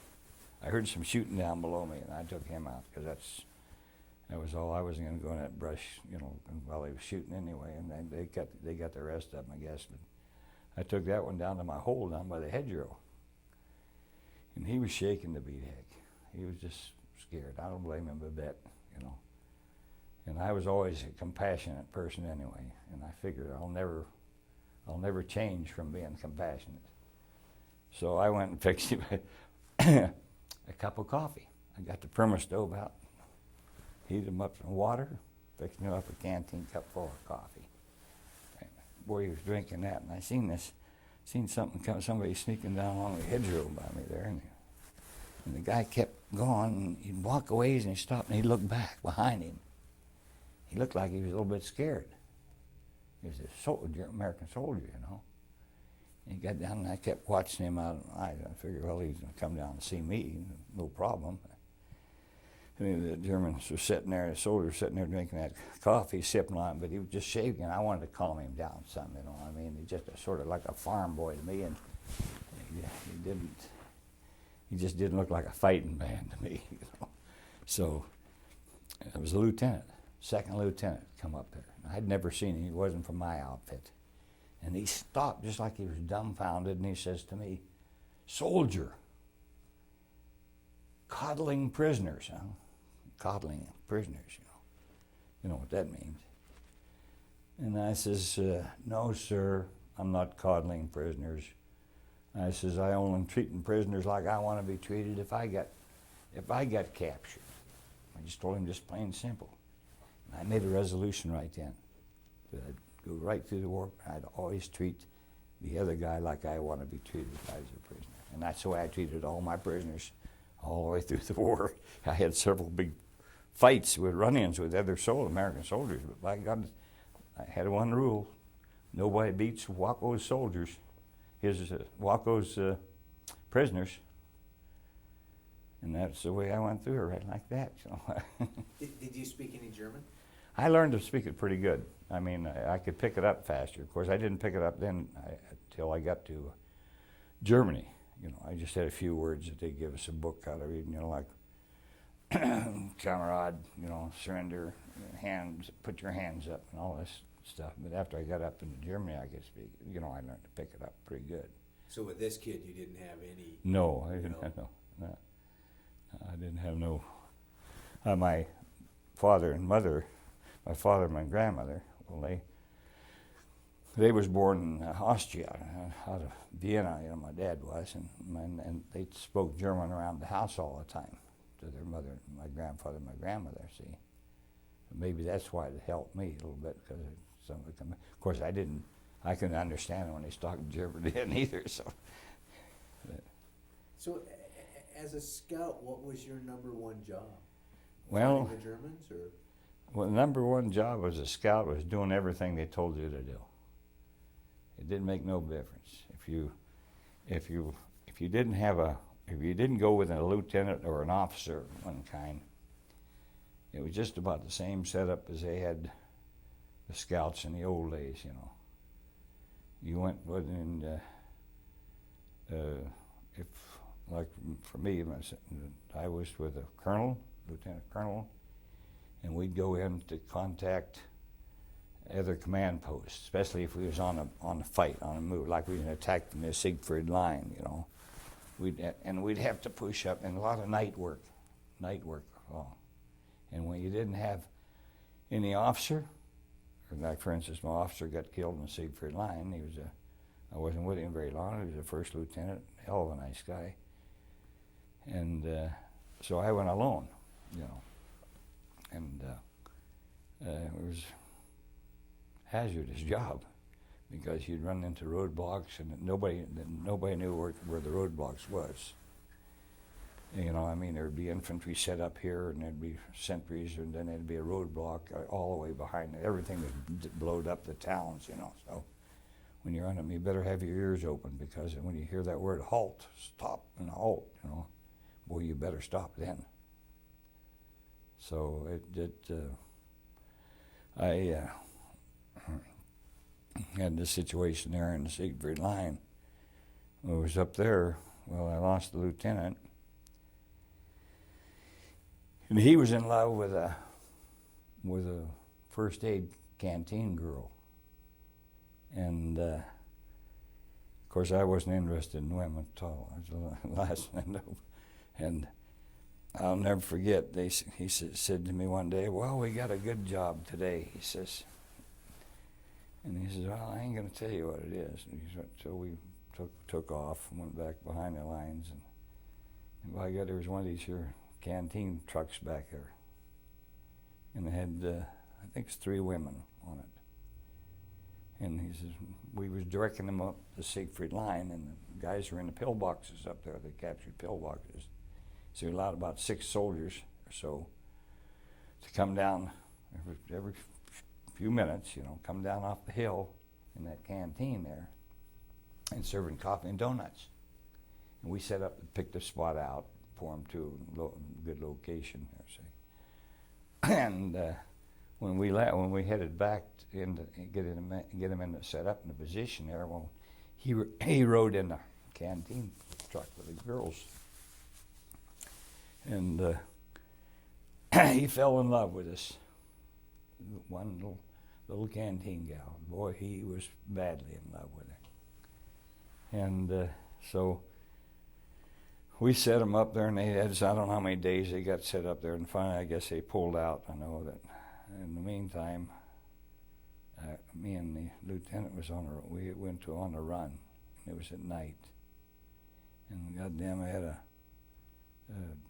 I heard some shooting down below me, and I took him out because that was all. I wasn't going to go in that brush, while he was shooting anyway. And then they got the rest of them, I guess. But I took that one down to my hole down by the hedgerow, and he was shaking to beat heck. He was just scared. I don't blame him a bit, And I was always a compassionate person anyway, and I figured I'll never change from being compassionate. So I went and fixed him a cup of coffee. I got the perma stove out, heated him up some water, fixed him up a canteen cup full of coffee. And boy, he was drinking that, and I seen somebody sneaking down along the hedgerow by me there, and the guy kept going, and he'd walk away, and he'd stop, and he'd look back behind him. He looked like he was a little bit scared. He was a soldier, American soldier, And he got down, and I kept watching him out of my eyes. I figured, well, he's going to come down and see me, no problem. I mean, the Germans were sitting there, the soldier sitting there drinking that coffee, sipping on it, but he was just shaking. I wanted to calm him down some, I mean, he just sort of like a farm boy to me, and he just didn't look like a fighting man to me, So it was a lieutenant. Second lieutenant come up there. I'd never seen him. He wasn't from my outfit. And he stopped just like he was dumbfounded, and he says to me, "Soldier, coddling prisoners, huh? Coddling prisoners, You know what that means." And I says, "No, sir, I'm not coddling prisoners." I says, "I only treating prisoners like I want to be treated if I get captured." I just told him just plain and simple. I made a resolution right then that I'd go right through the war. I'd always treat the other guy like I want to be treated if I was a prisoner. And that's the way I treated all my prisoners all the way through the war. I had several big fights with run-ins with other American soldiers, but by God, I had one rule. Nobody beats Woko's soldiers, Woko's prisoners. And that's the way I went through it, right like that. Did you speak any German? I learned to speak it pretty good. I mean, I could pick it up faster. Of course, I didn't pick it up then until I got to Germany. I just had a few words that they give us a book out of reading, like "Kamerad," surrender, hands, put your hands up, and all this stuff. But after I got up into Germany, I could speak. I learned to pick it up pretty good. So with this kid, you didn't have any. No, I didn't have no. I didn't have no. My father and my grandmother, well, they was born in Austria, out of Vienna. My dad was, and they spoke German around the house all the time to their mother, my grandfather, and my grandmother. See, maybe that's why it helped me a little bit because of course, I couldn't understand it when they talked German then either. So, as a scout, what was your number one job? Well, fighting the Germans, or? Well, the number one job as a scout was doing everything they told you to do. It didn't make no difference. If you didn't go with a lieutenant or an officer of one kind, it was just about the same setup as they had the scouts in the old days. You went with, and if, like for me, I was with a colonel, lieutenant colonel, and we'd go in to contact other command posts, especially if we was on a fight, on a move, like we was attacking the Siegfried line, We'd have to push up, and a lot of night work. Oh. And when you didn't have any officer, like for instance, my officer got killed in the Siegfried line. I wasn't with him very long. He was a first lieutenant, hell of a nice guy. And so I went alone, and it was a hazardous job because you'd run into roadblocks, and nobody knew where the roadblocks was. There'd be infantry set up here, and there'd be sentries, and then there'd be a roadblock all the way behind it. Everything was blowed up the towns, So when you're on them, you better have your ears open, because when you hear that word halt, stop and halt, boy, you better stop then. So I had this situation there in the Siegfried line. I was up there. Well, I lost the lieutenant, and he was in love with a first aid canteen girl, and of course I wasn't interested in women at all. I was the last one to know. And I'll never forget. He said to me one day, "Well, we got a good job today," he says. And he says, "Well, I ain't going to tell you what it is." And so we took off and went back behind the lines. And by God, there was one of these here canteen trucks back there. And it had, I think it's 3 women on it. And he says, we was directing them up the Siegfried line, and the guys were in the pillboxes up there. They captured pillboxes. So he allowed about 6 soldiers or so to come down every few minutes, come down off the hill in that canteen there and serving coffee and donuts. And we set up and picked a spot out for them to a good location there, say. And when we headed back in to get him in to set up in the position there, well, he rode in the canteen truck with the girls. And he fell in love with this one little canteen gal. Boy, he was badly in love with her. And so we set him up there, and they had, I don't know how many days they got set up there, and finally I guess they pulled out. I know that. In the meantime, me and the lieutenant we went on a run, and it was at night. And goddamn, I had a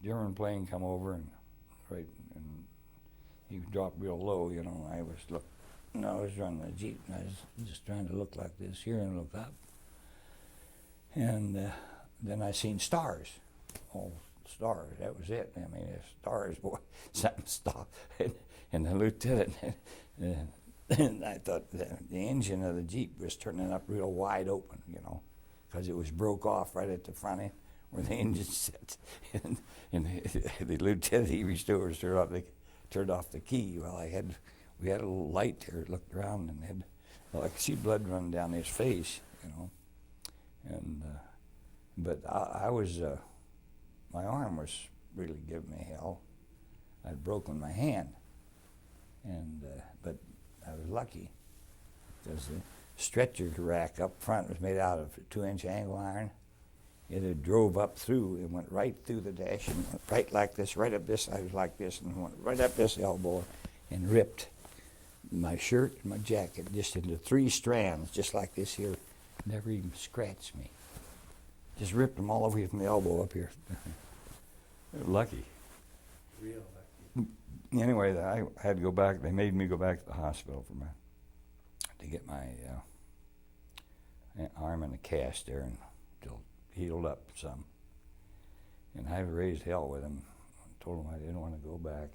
German plane come over, and he dropped real low, I was running the Jeep, and I was just trying to look like this here and look up. And then I seen stars, all stars, that was it. I mean, stars, boy, something stopped. And the lieutenant, and I thought the engine of the Jeep was turning up real wide open, because it was broke off right at the front end where the engine sits. And the lieutenant, he reached over and turned off the key. Well, we had a little light there, looked around, and I could see blood running down his face, And but I was, my arm was really giving me hell. I'd broken my hand, and but I was lucky because the stretcher rack up front was made out of 2-inch angle iron. It had drove up through and went right through the dash and went right like this, right up this. I was like this, and went right up this elbow, and ripped my shirt and my jacket just into 3 strands, just like this here. Never even scratched me. Just ripped them all the way from the elbow up here. Lucky. Real lucky. Anyway, I had to go back. They made me go back to the hospital to get my arm in a cast there until it healed up some. And I raised hell with him. I told him I didn't want to go back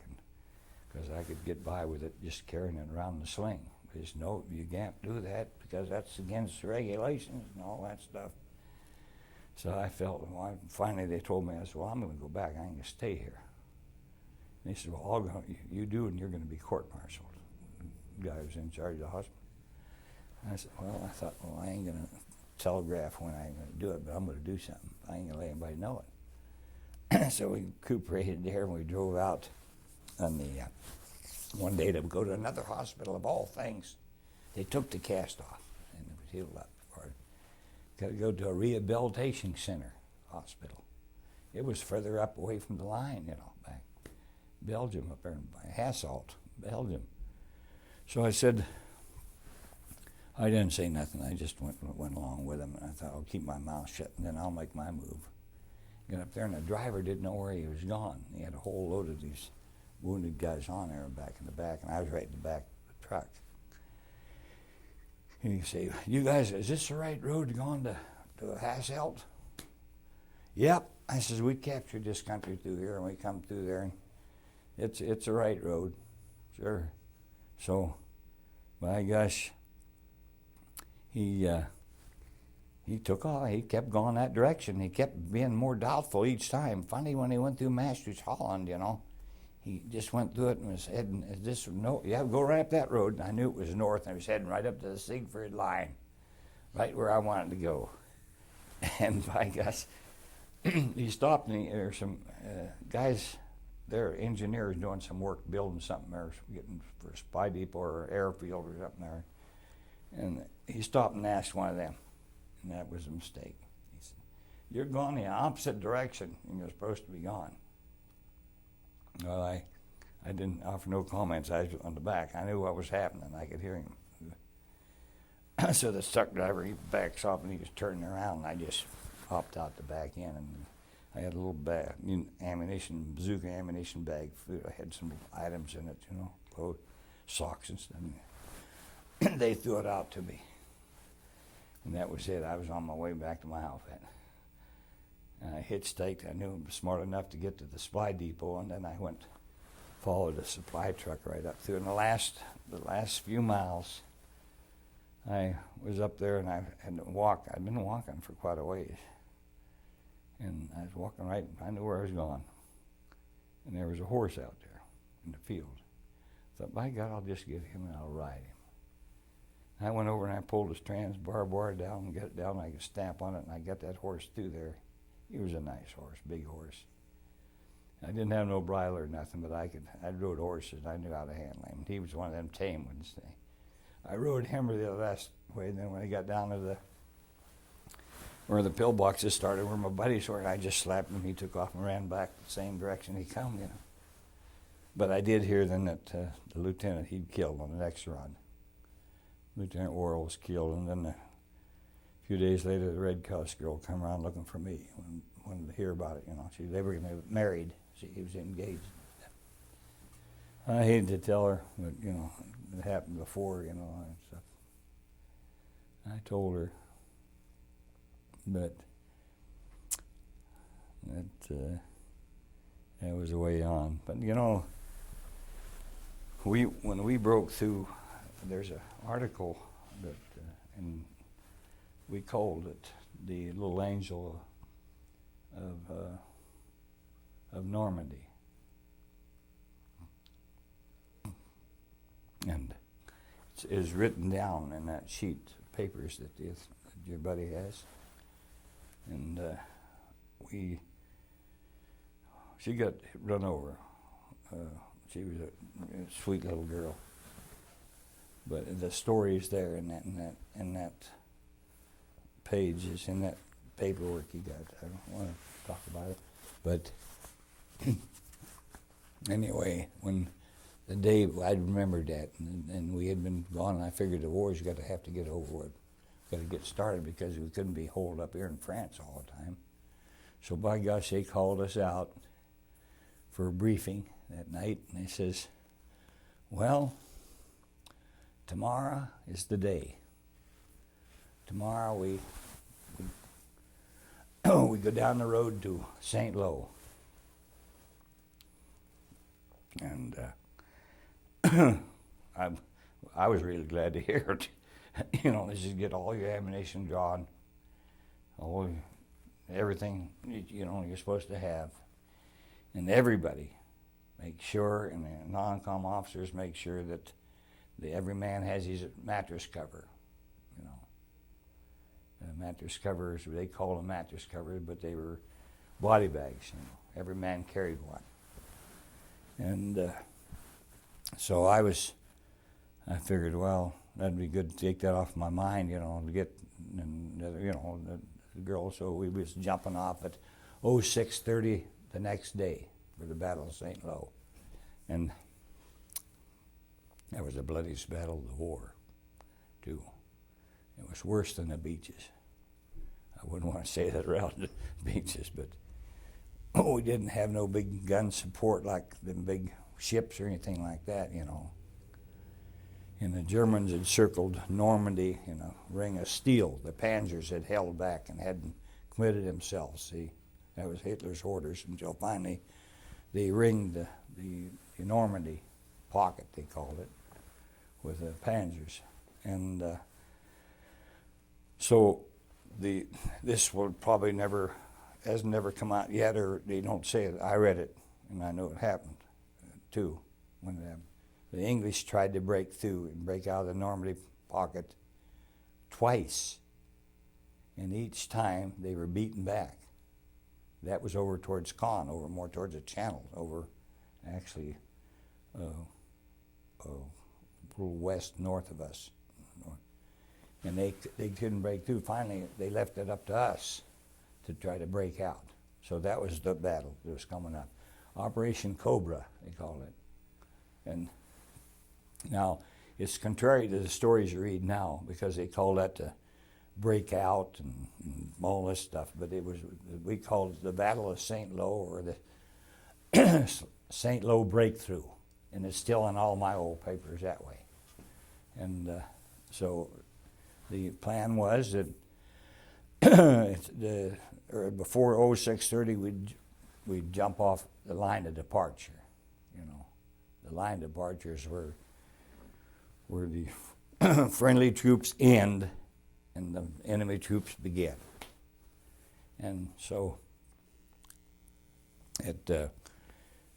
because I could get by with it just carrying it around the sling. He said, "No, you can't do that because that's against the regulations and all that stuff." So I felt, finally they told me, I said, "Well, I'm going to go back. I ain't going to stay here." And he said, "Well, you do, and you're going to be court-martialed." The guy who was in charge of the hospital. And I said, I thought, I ain't going to telegraph when I'm going to do it, but I'm going to do something. I ain't going to let anybody know it. So we recuperated there, and we drove out on the one day to go to another hospital of all things. They took the cast off, and it was healed up. Got to go to a rehabilitation center hospital. It was further up away from the line, back Belgium, up there by Hasselt, Belgium. So I said, I didn't say nothing. I just went along with him, and I thought, I'll keep my mouth shut, and then I'll make my move. Got up there, and the driver didn't know where he was gone. He had a whole load of these wounded guys on there back in the back, and I was right in the back of the truck. And he say, "You guys, is this the right road going to Hasselt?" "Yep." I says, "We captured this country through here, and we come through there, and it's the right road." "Sure." So, by gosh, he took off. He kept going that direction. He kept being more doubtful each time. Finally, when he went through Masters Holland, he just went through it and was heading, go right up that road. And I knew it was north, and I was heading right up to the Siegfried line, right where I wanted to go. And by gosh, he stopped, and there were some guys, they're engineers doing some work, building something there, getting for a spy depot or airfield or something there. And he stopped and asked one of them, and that was a mistake. He said, "You're going the opposite direction, and you're supposed to be gone." Well, I didn't offer no comments. I was on the back. I knew what was happening. I could hear him. So the truck driver, he backs off, and he was turning around, and I just hopped out the back end, and I had a little bag, ammunition, bazooka ammunition bag. I had some items in it, clothes, socks and stuff. They threw it out to me, and that was it. I was on my way back to my outfit. And I hitchhiked. I knew I was smart enough to get to the supply depot, and then I followed the supply truck right up through. And the last few miles, I was up there, and I had to walk. I'd been walking for quite a ways. And I was walking right, I knew where I was going. And there was a horse out there in the field. I thought, by God, I'll just get him and I'll ride him. I went over and I pulled his trans barbed wire down and got it down, and I could stamp on it, and I got that horse through there. He was a nice horse, big horse. I didn't have no bridle or nothing, but I rode horses. I knew how to handle him. He was one of them tame ones. I rode him the last way, and then when I got down to where the pillboxes started, where my buddies were, and I just slapped him. He took off and ran back the same direction he come, But I did hear then that the lieutenant he'd killed on the next run. Lieutenant Worrell was killed, and then a few days later, the Red Cross girl come around looking for me, wanted to hear about it. They were going to get married. He was engaged. I hated to tell her, but it happened before, and stuff. I told her, but that was the way on. But when we broke through, there's an article that, and we called it the Little Angel of Normandy, and it is written down in that sheet of papers that your buddy has, and she got run over. She was a sweet little girl. But the story is there in that page, is in that paperwork he got. I don't want to talk about it, but anyway, when the day I remembered that, and we had been gone, and I figured the war's got to have to get over with, got to get started, because we couldn't be holed up here in France all the time. So by gosh, they called us out for a briefing that night, and they says, "Well, tomorrow is the day. Tomorrow we go down the road to St. Lo." And I was really glad to hear it. Let's just get all your ammunition drawn, everything you're supposed to have, and everybody make sure, and the non-com officers make sure that every man has his mattress cover. Mattress covers, they call them mattress covers, but they were body bags. Every man carried one. And so I figured, well, that'd be good to take that off my mind, to get, the girl. So we was jumping off at 06:30 the next day for the Battle of St. Lo. And that was the bloodiest battle of the war, too. It was worse than the beaches. I wouldn't want to say that around the beaches, but we didn't have no big gun support like them big ships or anything like that, And the Germans had circled Normandy in a ring of steel. The Panzers had held back and hadn't committed themselves. See, that was Hitler's orders, until finally they ringed the Normandy pocket, they called it, with the Panzers. And so this will probably hasn't never come out yet, or they don't say it. I read it, and I know it happened. too, when the English tried to break through and break out of the Normandy pocket twice, and each time they were beaten back. That was over towards Caen, over more towards the Channel, over actually a little west north of us. And they couldn't break through. Finally, they left it up to us to try to break out. So that was the battle that was coming up. Operation Cobra, they called it. And now, it's contrary to the stories you read now, because they call that to break out and all this stuff. But we called it the Battle of St. Lo, or the St. Lo Breakthrough. And it's still in all my old papers that way. And so the plan was that before 0630 we'd jump off the line of departure. You know, the line of departures were where the friendly troops end and the enemy troops begin. And so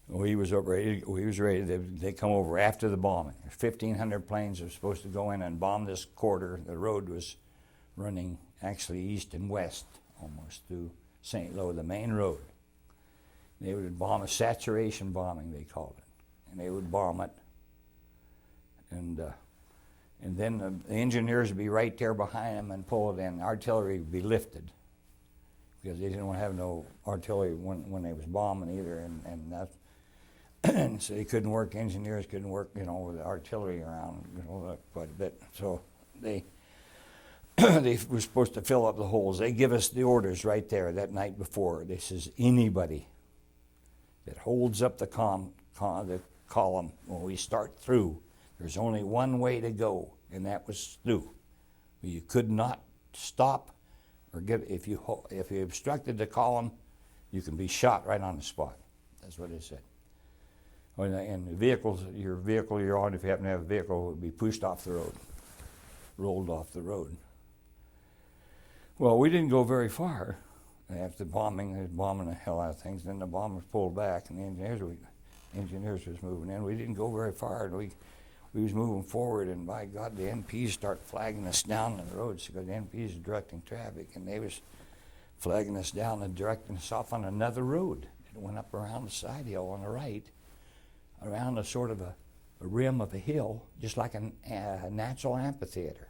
we was ready. They come over after the bombing. 1,500 planes were supposed to go in and bomb this quarter. The road was running actually east and west, almost through St. Lo, the main road. They would bomb a saturation bombing, they called it, and they would bomb it. And then the engineers would be right there behind them and pull it in. Artillery would be lifted, because they didn't want to have no artillery when they was bombing either, and that's and so they couldn't work. Engineers couldn't work, with the artillery around, quite a bit. So they were supposed to fill up the holes. They give us the orders right there that night before. They says anybody that holds up the column when we start through, there's only one way to go, and that was through. You could not stop or if you obstructed the column, you can be shot right on the spot. That's what it said. And the vehicles, your vehicle you're on, if you happen to have a vehicle, would be pushed off the road, rolled off the road. Well, we didn't go very far after bombing. They was bombing the hell out of things. Then the bomb was pulled back, and the engineers was moving in. We didn't go very far, and we was moving forward, and by God, the NPs start flagging us down the roads, because the NPs are directing traffic, and they was flagging us down and directing us off on another road. It went up around the side hill on the right, around a sort of a rim of a hill, just like a natural amphitheater.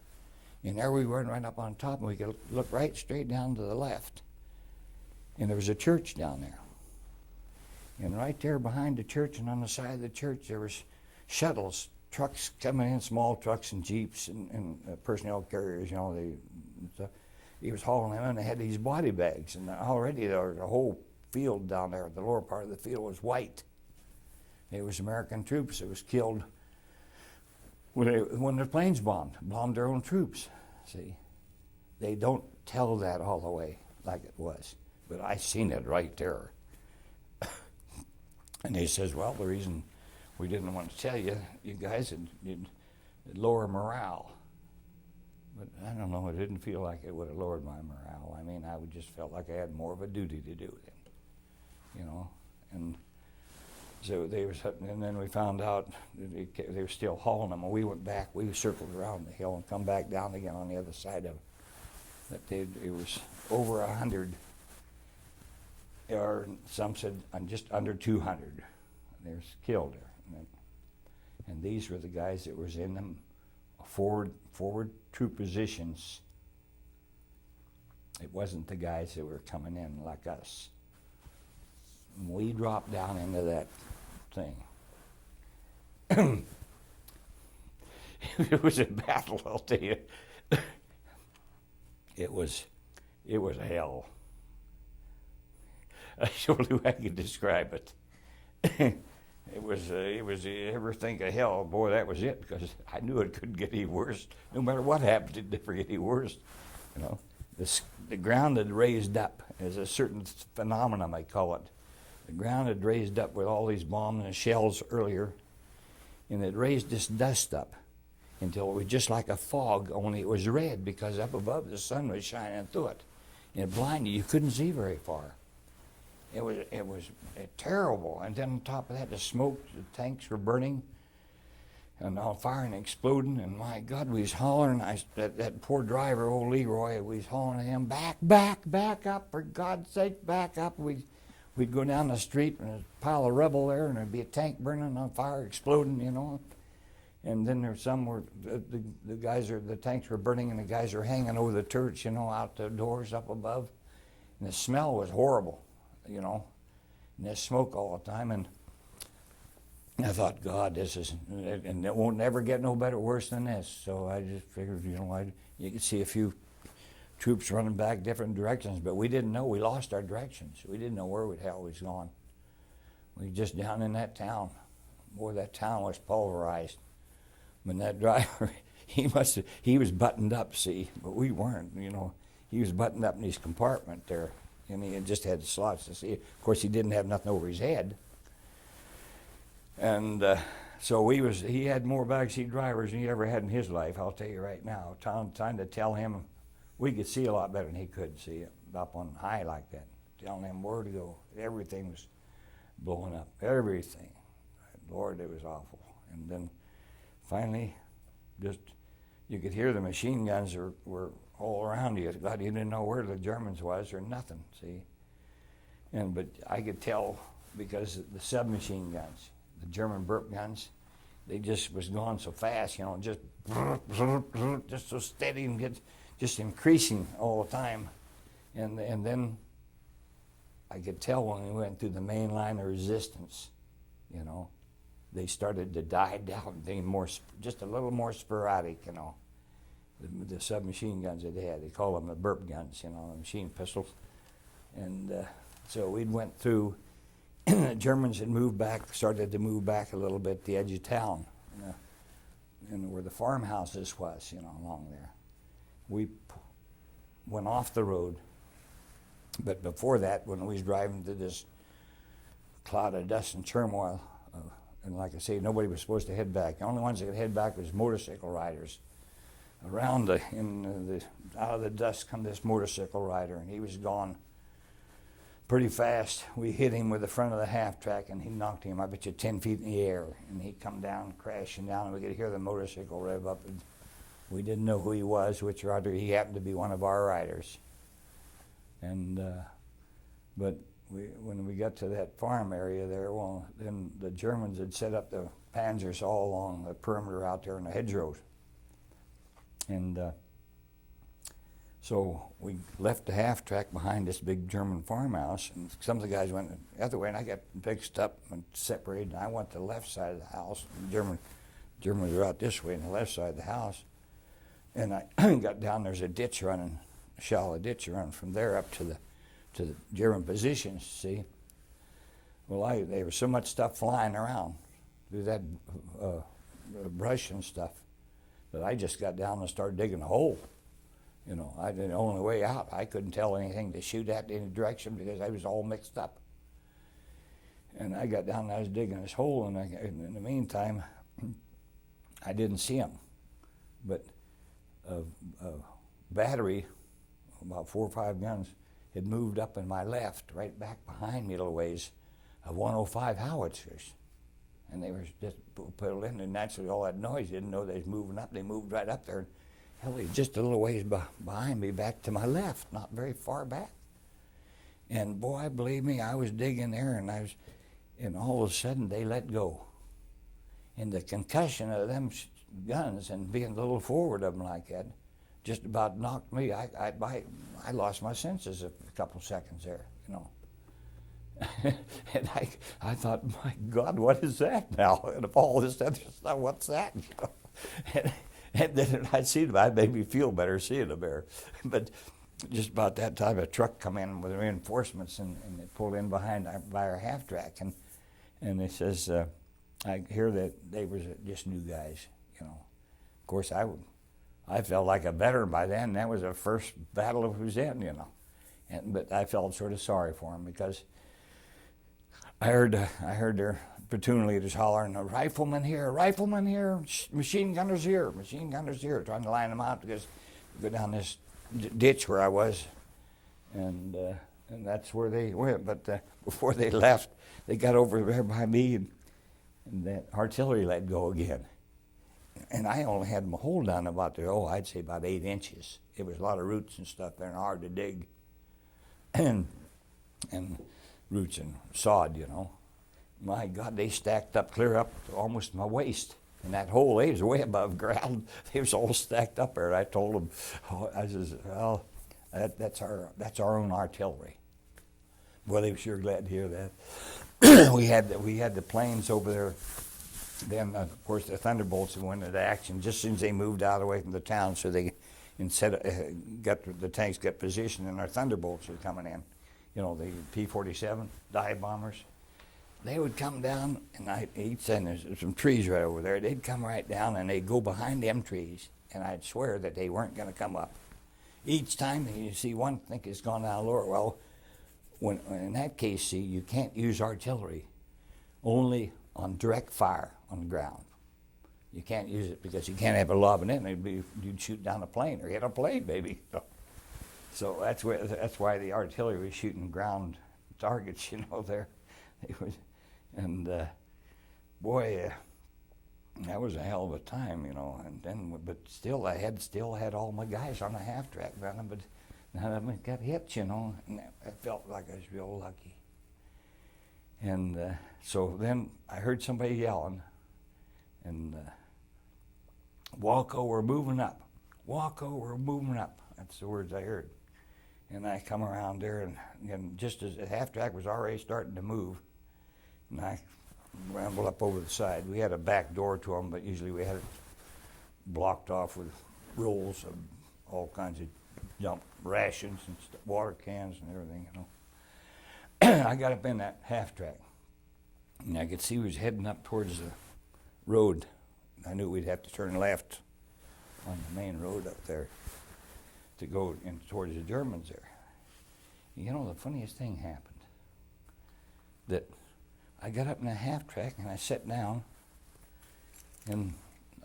And there we were right up on top, and we could look right straight down to the left. And there was a church down there. And right there behind the church and on the side of the church, there was shuttles, trucks coming in, small trucks and jeeps and personnel carriers, he was hauling them in. They had these body bags, and already the whole field down there, the lower part of the field was white. It was American troops that was killed when the planes bombed their own troops. See, they don't tell that all the way like it was, but I seen it right there. And he says, well, the reason we didn't want to tell you guys, it'd lower morale. But I don't know, it didn't feel like it would have lowered my morale. I mean, I would just felt like I had more of a duty to do then, and so and then we found out that they were still hauling them, and we went back. We circled around the hill and come back down again on the other side of it. It was over 100, or some said just under 200. They were killed there, and these were the guys that was in them forward troop positions. It wasn't the guys that were coming in like us. We dropped down into that thing. It was a battle, I'll tell you. It was hell. That's the only way I could describe it. It was you ever think of hell, boy, that was it, because I knew it couldn't get any worse. No matter what happened, it never get any worse. The ground had raised up. There's a certain phenomenon, I call it. The ground had raised up with all these bombs and shells earlier, and it raised this dust up until it was just like a fog, only it was red, because up above the sun was shining through it. And it blinded you. You couldn't see very far. It was terrible. And then on top of that, the smoke, the tanks were burning and on fire and exploding. And my God, we was hollering. That poor driver, old Leroy, we was hollering at him, back up, for God's sake, back up. We'd go down the street and there's a pile of rubble there, and there'd be a tank burning on fire, exploding, you know. And then there's some where the tanks were burning, and the guys are hanging over the turrets, you know, out the doors up above. And the smell was horrible, you know, and there's smoke all the time. And I thought, God, this is, and it won't never get no better, worse than this. So I just figured, you know, you could see a few troops running back different directions, but we didn't know. We lost our directions. We didn't know where the hell we was going. We were just down in that town. Boy, that town was pulverized. When that driver, he was buttoned up, see, but we weren't, you know. He was buttoned up in his compartment there, and he just had slots to see. Of course, he didn't have nothing over his head. And so he had more backseat drivers than he ever had in his life, I'll tell you right now. Trying to tell him, we could see a lot better than he could see up on high like that. Telling him where to go. Everything was blowing up. Everything. Lord, it was awful. And then finally, just you could hear the machine guns were all around you. God, you didn't know where the Germans was or nothing, see. But I could tell because the submachine guns, the German burp guns, they just was going so fast, you know, just so steady and just increasing all the time. And then I could tell when we went through the main line of resistance, you know, they started to die down, being just a little more sporadic, you know. The submachine guns that they had, they call them the burp guns, you know, the machine pistols. And so we went through, the Germans had started to move back a little bit at the edge of town, and where the farmhouses was, you know, along there. We went off the road, but before that, when we was driving through this cloud of dust and turmoil, and like I say, nobody was supposed to head back. The only ones that could head back was motorcycle riders. Out of the dust come this motorcycle rider, and he was gone pretty fast. We hit him with the front of the half track, and he knocked him, I bet you, 10 feet in the air. And he come down, crashing down, and we could hear the motorcycle rev up. And we didn't know who he was, which rider. He happened to be one of our riders. And but when we got to that farm area there, well, then the Germans had set up the panzers all along the perimeter out there in the hedgerows. And so we left the half track behind this big German farmhouse, and some of the guys went the other way, and I got mixed up and separated, and I went to the left side of the house. The Germans were out this way on the left side of the house. And I got down, there's a shallow ditch running from there up to the German positions, see. Well, there was so much stuff flying around through that brush and stuff that I just got down and started digging a hole. You know, the only way out. I couldn't tell anything to shoot at in any direction because I was all mixed up. And I got down and I was digging this hole, and in the meantime, I didn't see him. But a battery, about 4 or 5 guns, had moved up in my left, right back behind me a little ways, of 105 howitzers. And they were just put in, and naturally all that noise, didn't know they was moving up. They moved right up there. Hell, they just a little ways behind me, back to my left, not very far back. And boy, believe me, I was digging there, and all of a sudden they let go. And the concussion of them guns and being a little forward of them like that just about knocked me. I lost my senses a couple seconds there, you know. And I thought, my God, what is that now? And of all this other stuff, what's that? You know? And then I see them. It made me feel better seeing them there. But just about that time, a truck come in with reinforcements, and they pulled in by our half track, and it says, I hear that they were just new guys, you know. Of course, I felt like a veteran by then. That was the first battle I was in, you know. But I felt sort of sorry for them because I heard their platoon leaders hollering, "A rifleman here, machine gunners here," trying to line them out because we go down this ditch where I was, and and that's where they went. But before they left, they got over there by me, and that artillery let go again. And I only had them hold down about I'd say about 8 inches. It was a lot of roots and stuff there and hard to dig. And roots and sod, My God, they stacked up clear up to almost my waist. And that hole, they was way above ground. They was all stacked up there. I told them, I says, well, that's our own artillery. Well, they were sure glad to hear that. we had the planes over there. Then, of course, the Thunderbolts went into action just as soon as they moved out away from the town. So they, the tanks got positioned, and our Thunderbolts were coming in. The P-47 dive bombers. They would come down, and he'd say, there's some trees right over there. They'd come right down, and they'd go behind them trees, and I'd swear that they weren't going to come up. Each time you see one think it's gone down lower. Well, when in that case, see, you can't use artillery only on direct fire on the ground. You can't use it because you can't have a lobbing in. You'd shoot down a plane or hit a plane, maybe. So that's why the artillery was shooting ground targets, there. Boy, that was a hell of a time, And then, but still, I had all my guys on the half track running, but none of them got hit, And I felt like I was real lucky. And so then I heard somebody yelling, and Woko, we're moving up. Woko, we're moving up. That's the words I heard. And I come around there, and just as the half track was already starting to move, and I rambled up over the side. We had a back door to them, but usually we had it blocked off with rolls of all kinds of junk rations and water cans and everything, I got up in that half track, and I could see he was heading up towards the road. I knew we'd have to turn left on the main road up there to go in towards the Germans there. The funniest thing happened. That I got up in the half track and I sat down, and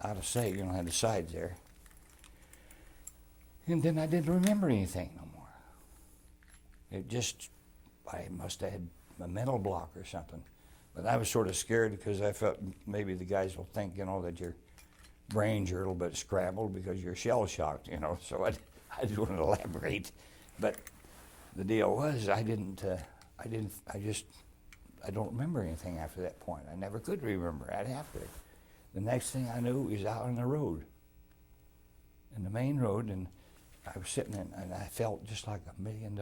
out of sight, I had the sides there. And then I didn't remember anything no more. I must have had a mental block or something. But I was sort of scared because I felt maybe the guys will think, that your brains are a little bit scrambled because you're shell shocked, So I didn't want to elaborate. But the deal was I don't remember anything after that point. I never could remember that after. The next thing I knew, he was out on the road, in the main road, and I was sitting in, and I felt just like $1 million.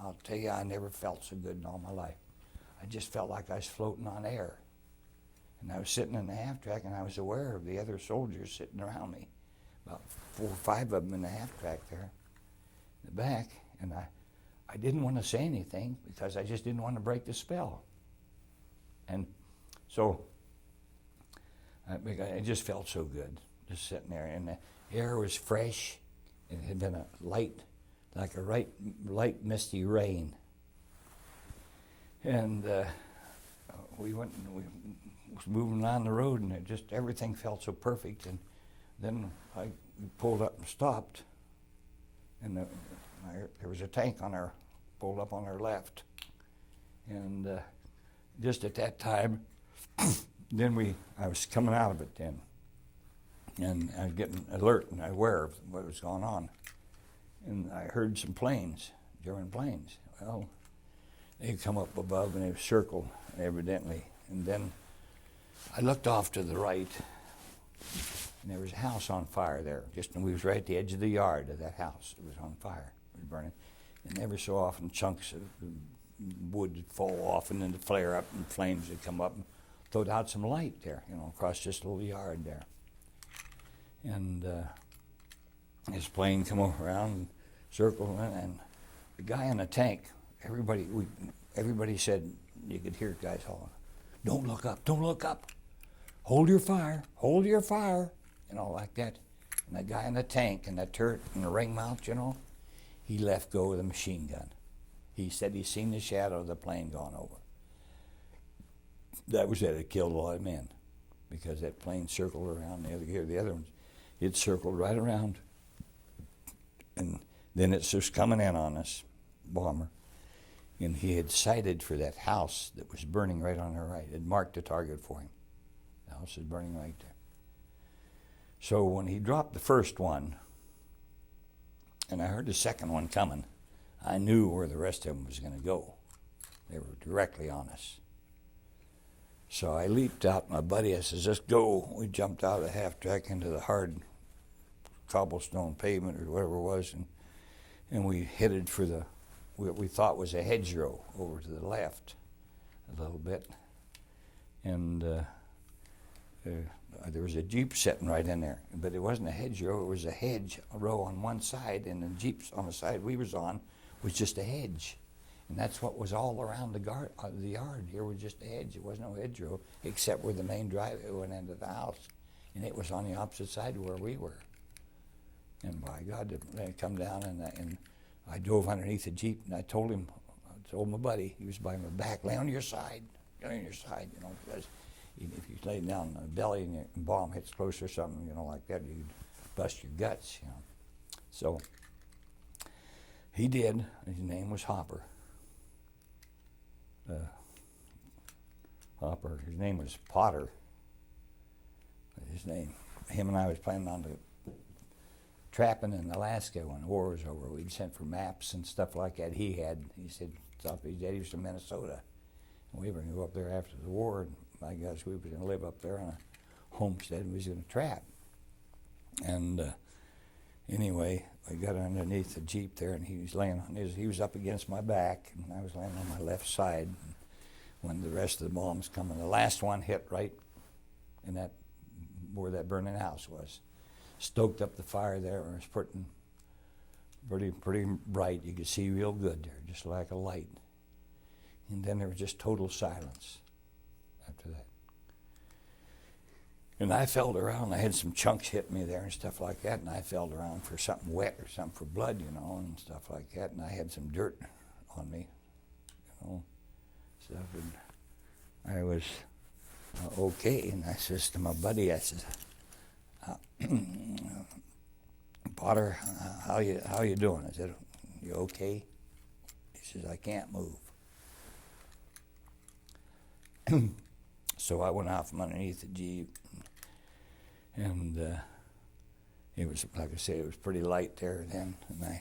I'll tell you, I never felt so good in all my life. I just felt like I was floating on air. And I was sitting in the half track, and I was aware of the other soldiers sitting around me, about 4 or 5 of them in the half track there, in the back, and I didn't want to say anything because I just didn't want to break the spell. And so it just felt so good, just sitting there. And the air was fresh. It had been a light misty rain. And we went and we was moving down the road, and everything felt so perfect. And then I pulled up and stopped, and there was a tank pulled up on our left. And just at that time, then I was coming out of it then, and I was getting alert and aware of what was going on. And I heard some planes, German planes. Well, they come up above and they circled, evidently. And then I looked off to the right, and there was a house on fire there. And we was right at the edge of the yard of that house. It was on fire. It was burning. And every so often chunks of wood would fall off and then it'd flare up and flames would come up and throw out some light there, across this little yard there. And his plane come around and circled, and the guy in the tank, everybody said, you could hear guys hollering, don't look up, don't look up. Hold your fire, like that. And the guy in the tank and the turret and the ring mount, he let go of the machine gun. He said he seen the shadow of the plane going over. That was it. It killed a lot of men because that plane circled around. The other ones, it circled right around, and then it's just coming in on us, bomber. And he had sighted for that house that was burning right on our right. It marked a target for him. The house is burning right there. So when he dropped the first one, and I heard the second one coming, I knew where the rest of them was going to go. They were directly on us. So I leaped out. My buddy, I says, let's go. We jumped out of the half track into the hard cobblestone pavement or whatever it was, and we headed for what we thought was a hedgerow over to the left a little bit. And there was a Jeep sitting right in there, but it wasn't a hedgerow, it was a hedge row on one side, and the Jeeps on the side we was on was just a hedge. And that's what was all around the yard. Here was just a hedge. It wasn't no hedgerow, except where the main driveway went into the house. And it was on the opposite side of where we were. And by God, they come down, and I drove underneath the Jeep, and I told my buddy, he was by my back, lay on your side, because if you lay down on the belly and your bomb hits close or something, like that, you'd bust your guts, So he did. His name was Hopper. His name was Potter. Him and I was planning on trapping in Alaska when the war was over. We'd sent for maps and stuff like that. He said, his daddy was from Minnesota. And we were going to go up there after the war, and I guess we were going to live up there on a homestead, and we was going to trap. And anyway, I got underneath the Jeep there, and he was up against my back, and I was laying on my left side. And when the rest of the bombs come, and the last one hit right in where that burning house was. Stoked up the fire there. It was pretty bright. You could see real good there, just like a light. And then there was just total silence after that. And I felt around. I had some chunks hit me there and stuff like that, and I felt around for something wet or something for blood, and stuff like that. And I had some dirt on me, stuff. And I was okay. And I says to my buddy, I says, Potter, how you doing? I said, you okay? He says, I can't move. So I went out from underneath the Jeep, and it was, like I said, it was pretty light there then, and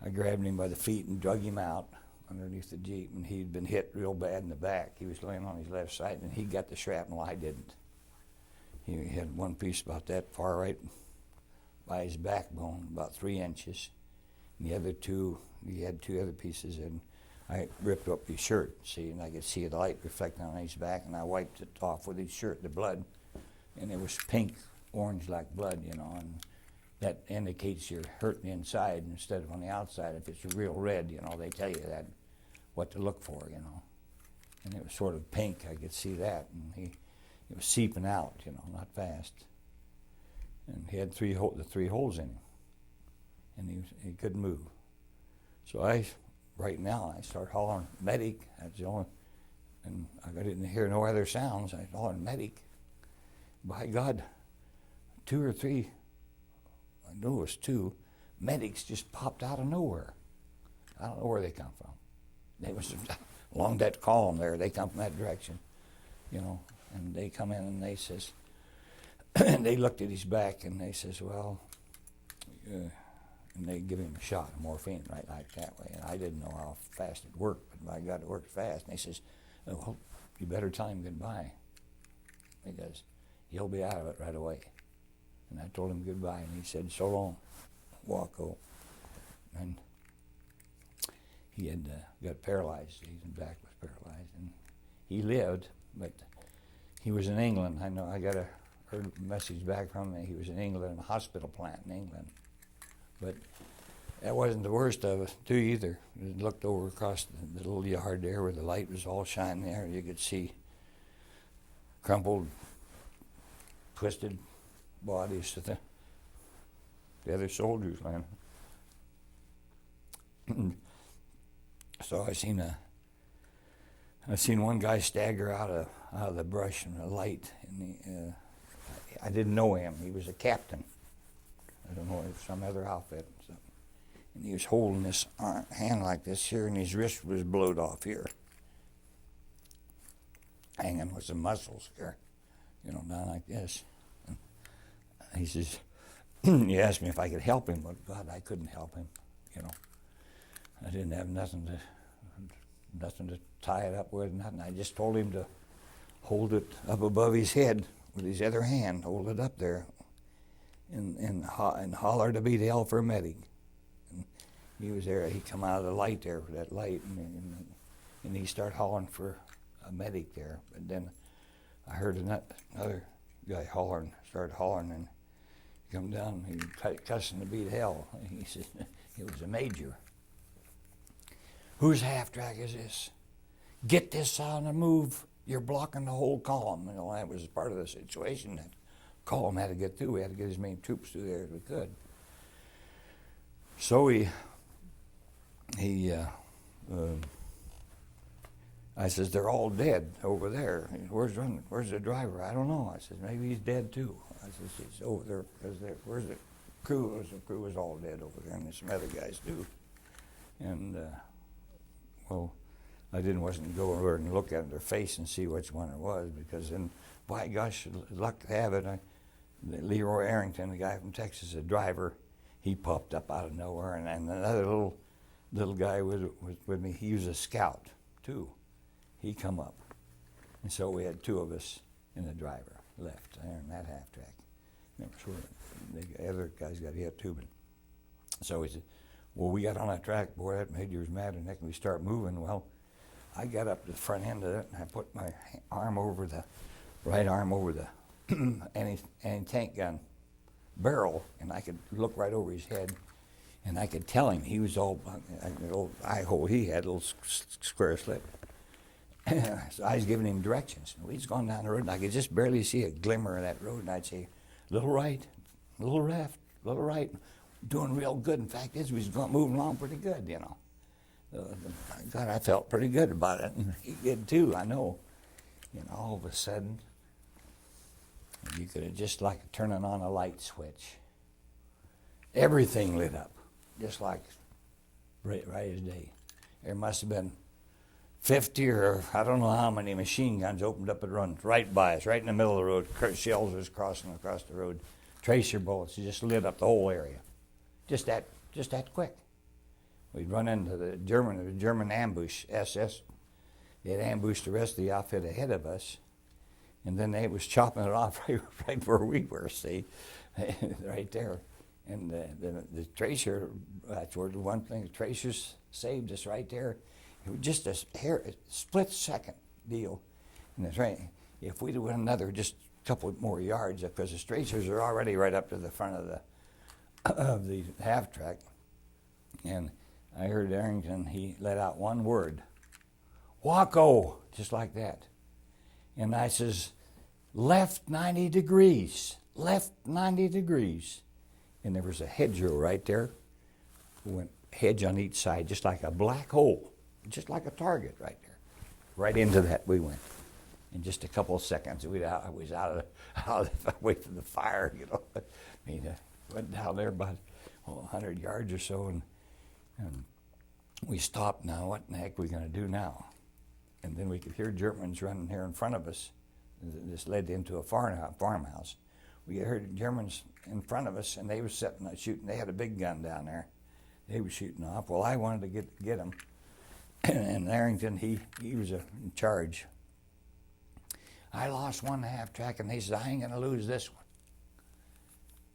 I grabbed him by the feet and drug him out underneath the Jeep, and he'd been hit real bad in the back. He was laying on his left side, and he got the shrapnel, I didn't. He had one piece about that far right by his backbone, about 3 inches, and the other two, he had 2 other pieces, and I ripped up his shirt, and I could see the light reflecting on his back, and I wiped it off with his shirt, the blood, and it was pink, orange like blood, and that indicates you're hurting inside instead of on the outside. If it's real red, they tell you that, what to look for, And it was sort of pink, I could see that, and it was seeping out, not fast. And he had the 3 holes in him, and he couldn't move. So right now, I start hollering, medic. That's the only, and I didn't hear no other sounds. I hollering, medic. By God, 2 or 3, I knew it was 2, medics just popped out of nowhere. I don't know where they come from. They was along that column there. They come from that direction, and they come in and they says, and they looked at his back and they says, well, and they give him a shot of morphine right like that way. And I didn't know how fast it worked, but by God, it worked fast. And he says, well, you better tell him goodbye, because he'll be out of it right away. And I told him goodbye, and he said, so long, Woko. And he had got paralyzed. His back was paralyzed, and he lived, but he was in England. I know I got heard a message back from him. He was in England, in a hospital plant in England. But that wasn't the worst of it, too, either. I looked over across the little yard there where the light was all shining there. You could see crumpled, twisted bodies of the other soldiers, man. So I seen one guy stagger out of the brush in the light, and I didn't know him. He was a captain. I don't know, some other outfit. So and he was holding this hand like this here, and his wrist was blowed off here, hanging with some muscles here, down like this. And he says, he asked me if I could help him, but God, I couldn't help him, I didn't have nothing to tie it up with, nothing. I just told him to hold it up above his head with his other hand, hold it up there, and holler to be the hell for a medic. And he was there. He come out of the light there, that light, and he started hollering for a medic there. But then I heard another guy started hollering, and he come down, and he cussing to beat hell. He said, it was a major. Whose half-track is this? Get this on the move. You're blocking the whole column. That was part of the situation. That column had to get through. We had to get as many troops through there as we could. So I says, they're all dead over there. Where's the driver? I don't know. I says, maybe he's dead too. I says, he's over there. Where's the crew? The crew was all dead over there, and some other guys too. And I wasn't go over and look at their face and see which one it was, because then, by gosh, luck to have it, Leroy Arrington, the guy from Texas, the driver, he popped up out of nowhere, and another little guy was with me. He was a scout too. He come up, and so we had two of us and the driver left there in that half track. The other guys got hit too, but so he said, well, we got on that track, boy, that made yours mad, and then we start moving. Well, I got up to the front end of it, and I put my right arm over the anti-tank gun barrel, and I could look right over his head, and I could tell him he was all, the old eye hole he had, a little square slit. So I was giving him directions. He's gone down the road, and I could just barely see a glimmer of that road, and I'd say, little right, little left, little right, doing real good. In fact, we was moving along pretty good, God, I felt pretty good about it, and he did too, I know. All of a sudden, you could have just like turning on a light switch. Everything lit up, just like right as day. There must have been 50 or I don't know how many machine guns opened up and run right by us, right in the middle of the road. Shells was crossing across the road. Tracer bullets just lit up the whole area. Just that quick. We'd run into the German ambush SS. They had ambushed the rest of the outfit ahead of us, and then they was chopping it off right where we were, see, right there. And the tracer, that's where the one thing, the tracers saved us right there. It was just a split second deal. And the train, if we'd have went another just a couple more yards, because the tracers are already right up to the front of the half track, and I heard Arrington, he let out one word, Woko, just like that. And I says, left 90 degrees, left 90 degrees. And there was a hedgerow right there. We went hedge on each side, just like a black hole, just like a target right there. Right into that we went. In just a couple of seconds, I was out of the way from the fire, I mean, went down there about 100 yards or so, and we stopped. Now, what in the heck are we going to do now? And then we could hear Germans running here in front of us. This led into a farmhouse. We heard Germans in front of us, and they were sitting shooting. They had a big gun down there. They were shooting off. Well, I wanted to get them. And Arrington, he was in charge. I lost one half track, and he said, I ain't going to lose this one.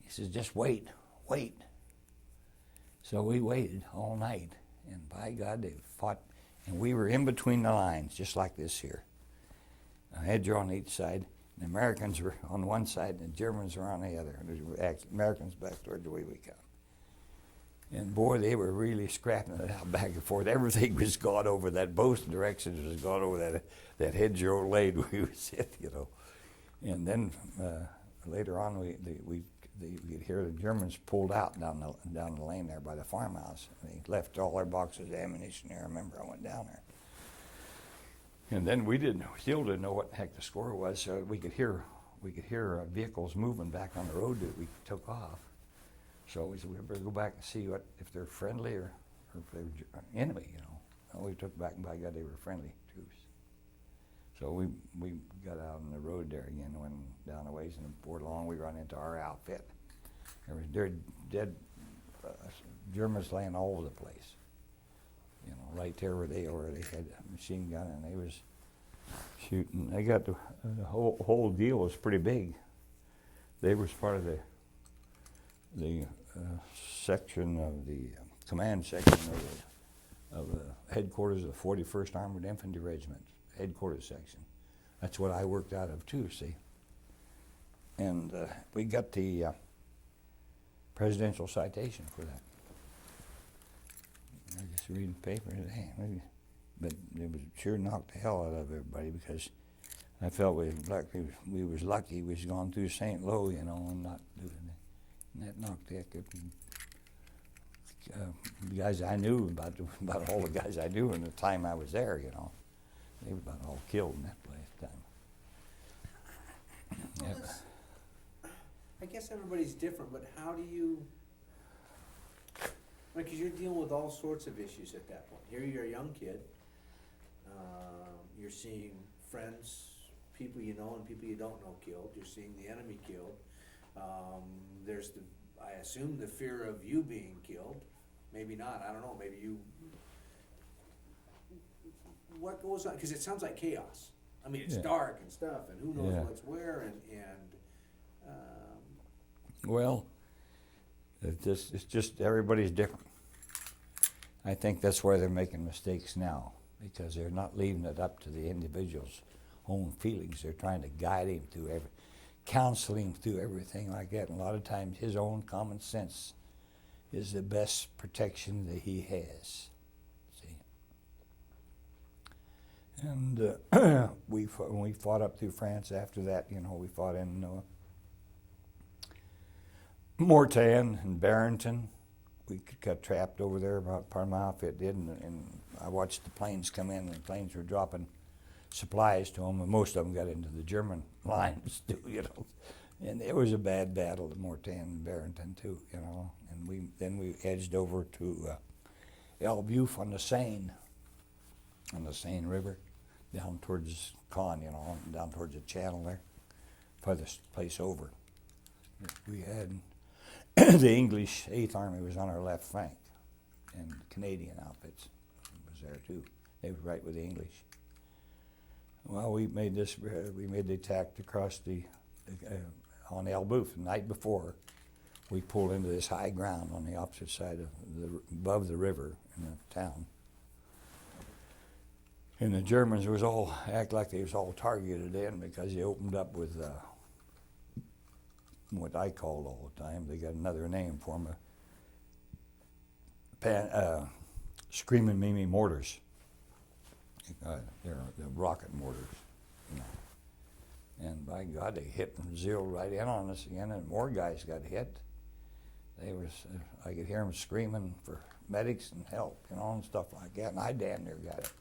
He says, just wait. So we waited all night, and by God, they fought, and we were in between the lines, just like this here. A hedgerow on each side. The Americans were on one side, and the Germans were on the other. The Americans back toward the WWII. And boy, they were really scrapping it out back and forth. Everything was gone over that. Both directions was gone over that hedgerow lane we was in, And then later on, we could hear the Germans pulled out down the lane there by the farmhouse. They left all their boxes of ammunition there. I remember I went down there. And then we still didn't know what the heck the score was. So we could hear vehicles moving back on the road that we took off. So we said, we better go back and see if they're friendly or if they're enemy, you know. Well, we took back and by God, they were friendly troops. So we got out on the road there again, went down a ways, and before long we run into our outfit. There was dead Germans laying all over the place. You know, right there where they had a machine gun and they was shooting. They got the whole deal was pretty big. They was part of the section of the command section of the headquarters of the 41st Armored Infantry Regiment, headquarters section. That's what I worked out of too, see. And we got the presidential citation for that. I just reading the paper today, but it was sure knocked the hell out of everybody because I felt we was lucky we was going through St. Louis, you know, and not doing it. And that knocked the heck up. The guys I knew, about all the guys I knew in the time I was there, you know, they were about all killed in that place time. Well, Yeah. I guess everybody's different, but how do you, because you're dealing with all sorts of issues at that point. Here you're a young kid, you're seeing friends, people you know and people you don't know killed, you're seeing the enemy killed. There's I assume the fear of you being killed, maybe not, I don't know, maybe you, what goes on, because it sounds like chaos. I mean, it's dark and stuff, and who knows what's where, and well, it's just everybody's different. I think that's why they're making mistakes now, because they're not leaving it up to the individual's own feelings. They're trying to guide him through counsel him through everything like that. And a lot of times his own common sense is the best protection that he has. See? And when we fought up through France after that, you know, we fought in Mortain and Barrington. We got trapped over there, about part of my outfit did, and I watched the planes come in, and the planes were dropping supplies to them, and most of them got into the German lines too, you know. And it was a bad battle at Mortain and Barrington too, you know. And then we edged over to Elbeuf on the Seine River, down towards Caen, you know, down towards the channel there, farthest place over. We had the English 8th Army was on our left flank, and Canadian outfits was there too. They were right with the English. Well, we made the attack across on Elbeuf the night before. We pulled into this high ground on the opposite side above the river in the town. And the Germans act like they was all targeted in because they opened up with what I called all the time. They got another name for them. Screaming Mimi mortars. They're rocket mortars, you know. And by God, they hit and zeroed right in on us again, and more guys got hit. I could hear them screaming for medics and help, you know, and stuff like that. And I damn near got it.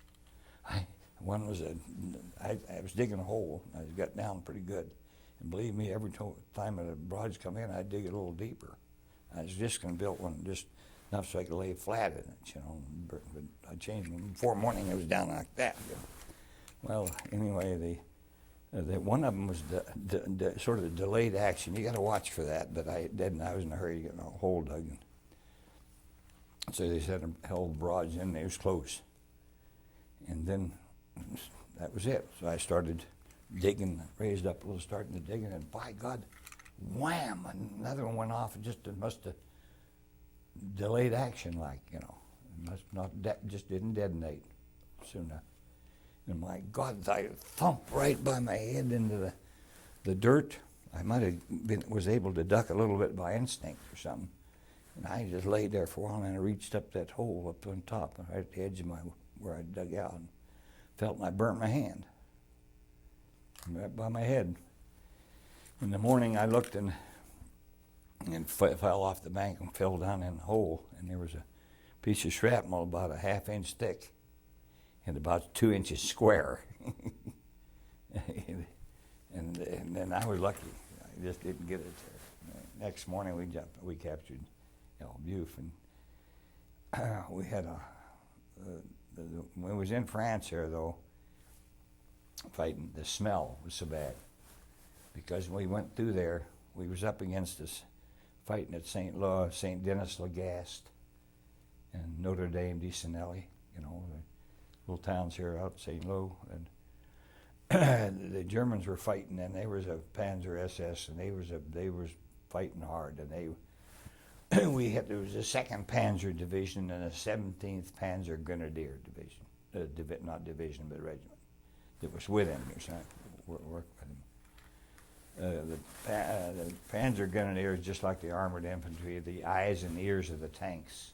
I was digging a hole. I got down pretty good, and believe me, every time the broads come in, I'd dig it a little deeper. I was just gonna build one just enough so I could lay flat in it, you know. But I changed them before morning. It was down like that. You know. Well, anyway, the one of them was sort of delayed action. You got to watch for that, but I didn't. I was in a hurry to get a hole dug. So they held broads in. They was close, and then that was it. So I started digging, raised up a little, starting to dig, and by God, wham! Another one went off. It must have delayed action, like, you know. It must not just didn't detonate soon enough. And my God, I thumped right by my head into the dirt. I might have was able to duck a little bit by instinct or something. And I just laid there for a while, and I reached up that hole up on top, right at the edge of where I dug out, and felt I burnt my hand right by my head. In the morning, I looked and fell off the bank and fell down in the hole, and there was a piece of shrapnel about a half-inch thick and about 2 inches square. and then I was lucky. I just didn't get it there. Next morning we captured Buf, and we had when we was in France here though, fighting, the smell was so bad because when we went through there, we was up against this fighting at St. Denis Lagaste and Notre Dame de Senelli, the little towns here out St. Lo, and the Germans were fighting, and they was a Panzer SS, and they was fighting hard, and there was the 2nd Panzer Division and the 17th Panzer Grenadier Division, not division but regiment, that was with him, worked with him. The Panzer Grenadiers, just like the armored infantry, the eyes and ears of the tanks.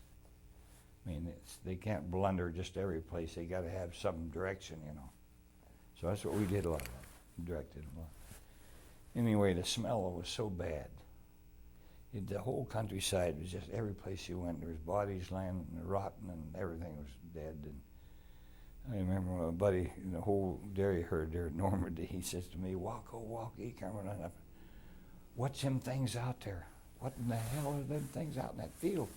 I mean, they can't blunder just every place. They got to have some direction, So that's what we did a lot of, directed a lot. Anyway, the smell was so bad. The whole countryside was just, every place you went, there was bodies laying and rotting, and everything was dead. And I remember my buddy in the whole dairy herd there in Normandy, he says to me, Woko, he coming up, what's them things out there? What in the hell are them things out in that field?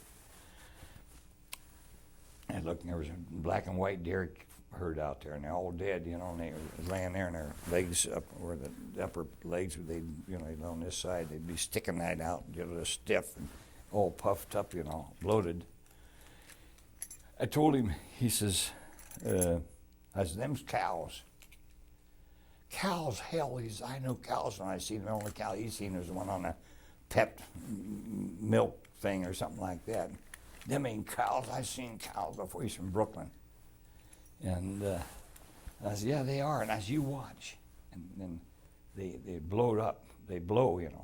And look, and there was a black and white dairy herd out there, and they're all dead, and they were laying there, and their legs up, or the upper legs, on this side, they'd be sticking that out, stiff and all puffed up, bloated. I told him, he says, I said, them's cows. Cows, hell, I know cows when I seen them. The only cow he seen was the one on a pep milk thing or something like that. Them ain't cows. I seen cows before. He's from Brooklyn. And I said, yeah, they are. And I said, you watch. And then they blow up. They blow, that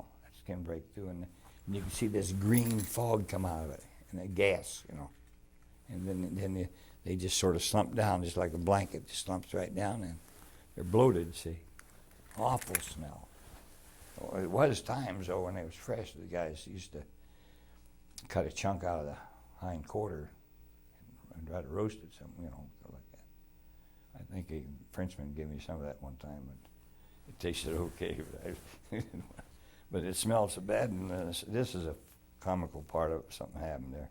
skin break through. And you can see this green fog come out of it. And the gas, And then they just sort of slump down, just like a blanket. Just slumps right down. And they're bloated, see. Awful smell. Well, it was times, though, when they was fresh, the guys used to cut a chunk out of the hind quarter and try to roast it, something, like that. I think a Frenchman gave me some of that one time, but it tasted okay. But it smelled so bad, and this is a comical part of something happened there.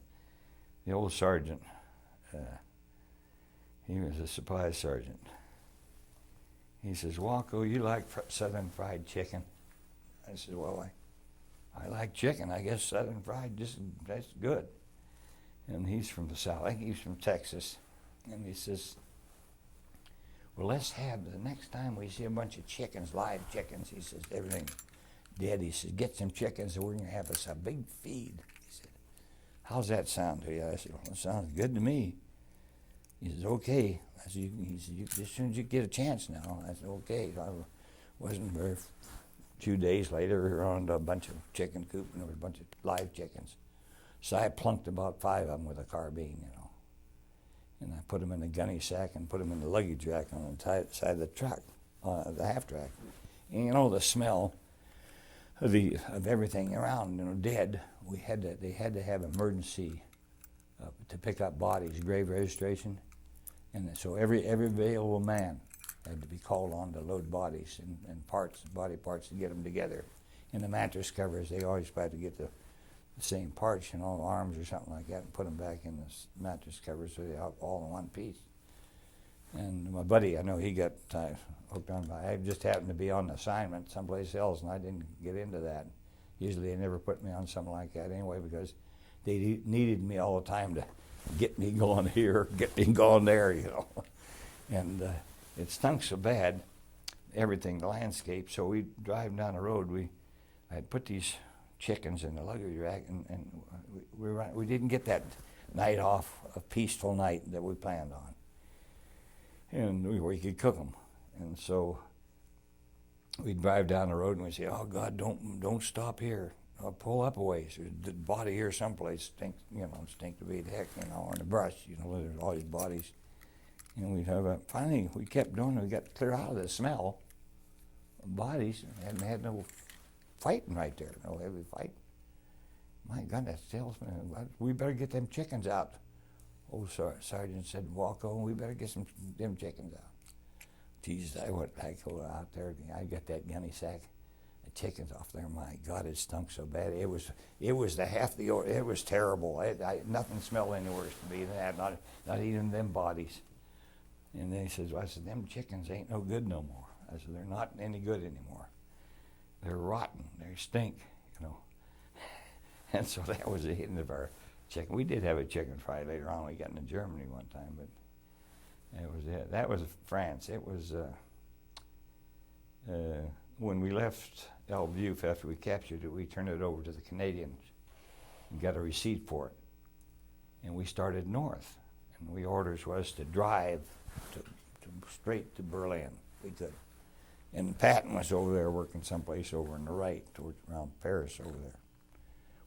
The old sergeant, he was a supply sergeant. He says, Wako, you like Southern fried chicken? I said, well, I like chicken. I guess Southern fried, that's good. And he's from the South. I think he's from Texas. And he says, well, let's have, the next time we see a bunch of chickens, live chickens, he says, everything's dead. He says, get some chickens and we're going to have us a big feed. He said, how's that sound to you? I said, well, it sounds good to me. He says, okay. I said, he said, as soon as you get a chance now. I said, okay. So I wasn't very, 2 days later, we were on a bunch of chicken coop, and there was a bunch of live chickens. So I plunked about 5 of them with a carbine, And I put them in the gunny sack and put them in the luggage rack on the side of the truck, the half track. And the smell of everything around, dead. They had to have emergency to pick up bodies, grave registration. And so every available man had to be called on to load bodies and body parts to get them together. In the mattress covers, they always tried to get the same parts, arms or something like that, and put them back in the mattress covers so they all in one piece. And my buddy, I know he got hooked on by, I just happened to be on assignment someplace else, and I didn't get into that. Usually they never put me on something like that anyway, because they needed me all the time to get me going here, get me going there, And it stunk so bad, everything, the landscape, so we drive down the road, I had put these chickens in the luggage rack, and we didn't get that night off, a peaceful night that we planned on. And we could cook them. And so we'd drive down the road and we'd say, oh God, don't stop here. I'll pull up a ways. There's a body here someplace, stink to be the heck, or in the brush, there's all these bodies. And we'd have finally we kept doing it, we got clear out of the smell of bodies, and had no fighting right there, no heavy fight. My goodness, salesman, we better get them chickens out. Old sergeant said, Wako, we better get them chickens out. Jesus, I went back out there, I got that gunny sack, chickens off there. My God, it stunk so bad. It was the half the. It was terrible. Nothing smelled any worse to me than that. Not even them bodies. And then he says, well, I said, them chickens ain't no good no more. I said, they're not any good anymore. They're rotten. They stink, you know. And so that was the end of our chicken. We did have a chicken fry later on. We got into Germany one time, but that was it. That was France. It was when we left El Buf after we captured it, we turned it over to the Canadians and got a receipt for it. And we started north. And the orders was to drive straight to Berlin. We could. And Patton was over there working someplace over on the right, around Paris over there.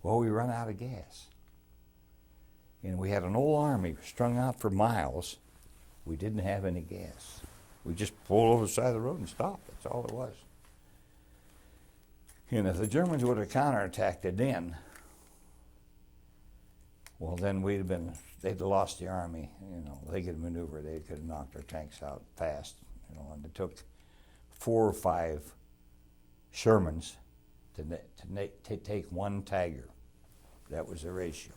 Well, we run out of gas. And we had an old army strung out for miles. We didn't have any gas. We just pulled over the side of the road and stopped. That's all it was. And if the Germans would have counterattacked it then, well, then they'd have lost the army. You know, they could maneuver. They could have knocked our tanks out fast. You know, and it took 4 or 5 Shermans to take one Tiger. That was the ratio.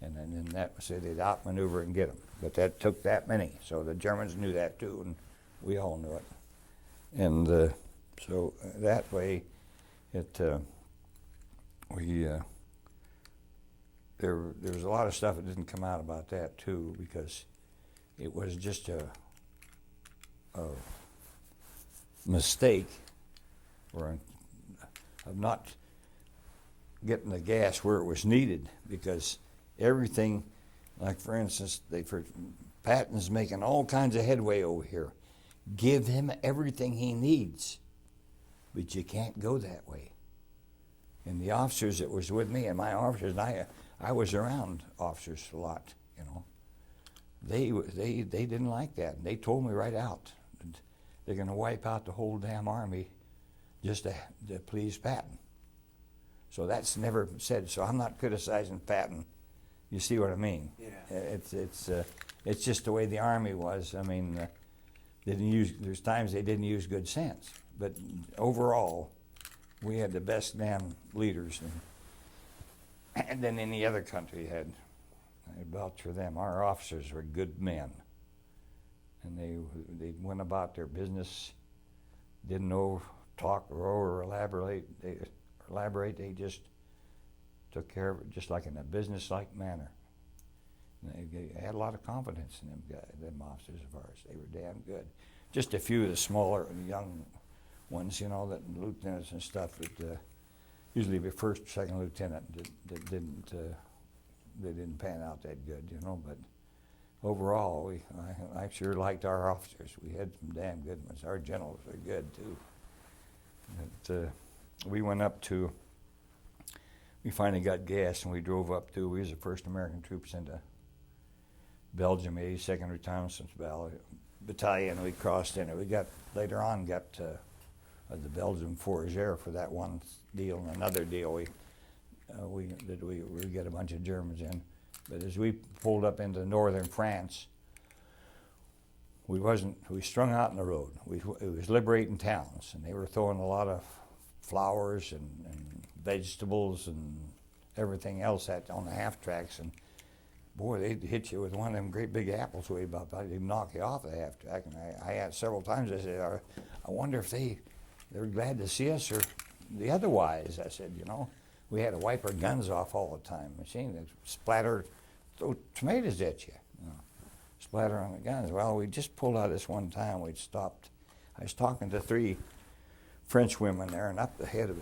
And then that was it. They'd outmaneuver and get them. But that took that many. So the Germans knew that too, and we all knew it. And so that way, there was a lot of stuff that didn't come out about that too, because it was just a mistake of not getting the gas where it was needed, because everything, like for instance, Patton's making all kinds of headway over here. Give him everything he needs, but you can't go that way. And the officers that was with me, and my officers, and I was around officers a lot, you know. They didn't like that, and they told me right out, they're going to wipe out the whole damn army just to please Patton. So that's never said. So I'm not criticizing Patton. You see what I mean? Yeah. It's just the way the army was. I mean, there's times they didn't use good sense, but overall, we had the best damn leaders than any other country had. I vouch for them. Our officers were good men, and they went about their business, didn't talk or elaborate. They just took care of it just like in a business-like manner. And they had a lot of confidence in them officers of ours. They were damn good. Just a few of the smaller young ones, you know, that lieutenants and stuff that usually the first, second lieutenant that didn't pan out that good, you know. But overall, I sure liked our officers. We had some damn good ones. Our generals were good too. But, we went up to, we finally got gas and we drove up to, we was the first American troops into Belgium, 82nd Reconnaissance Battalion. We crossed in it. We later on got the Belgian Fourragère for that one deal, and another deal we get a bunch of Germans in. But as we pulled up into northern France, we strung out in the road. It was liberating towns, and they were throwing a lot of flowers and vegetables and everything else on the half tracks, and boy, they'd hit you with one of them great big apples way about they'd knock you off the half track. And I asked several times, I said, I wonder if they're glad to see us or the otherwise. I said, you know, we had to wipe our guns off all the time. Machine that splatter, throw tomatoes at you, splatter on the guns. Well, we just pulled out this one time. We'd stopped. I was talking to 3 French women there, and up the head of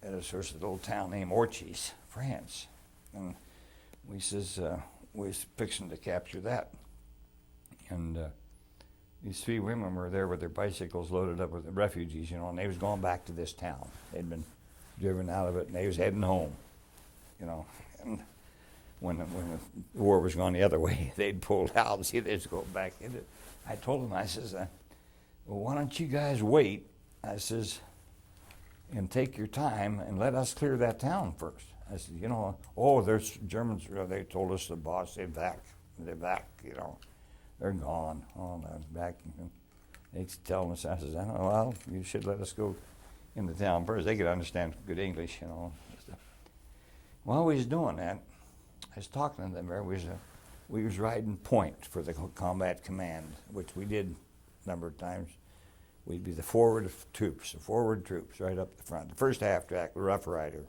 a sort of little town named Orchies, France. And we says, we was fixing to capture that. And these 3 women were there with their bicycles loaded up with the refugees, you know, and they was going back to this town. They'd been driven out of it, and they was heading home, you know. And when the war was going the other way, they'd pulled out and see they'd go back in it. I told them, I says, well, why don't you guys wait? I says, and take your time and let us clear that town first. I said, you know, there's Germans, they told us the boss, they're back, you know, they're gone. Oh, they're back. They telling us, I says, well, you should let us go in the town first. They could understand good English, you know. While we was doing that, I was talking to them. We was riding point for the combat command, which we did a number of times. We'd be the forward troops right up the front. The first half track, the Rough Rider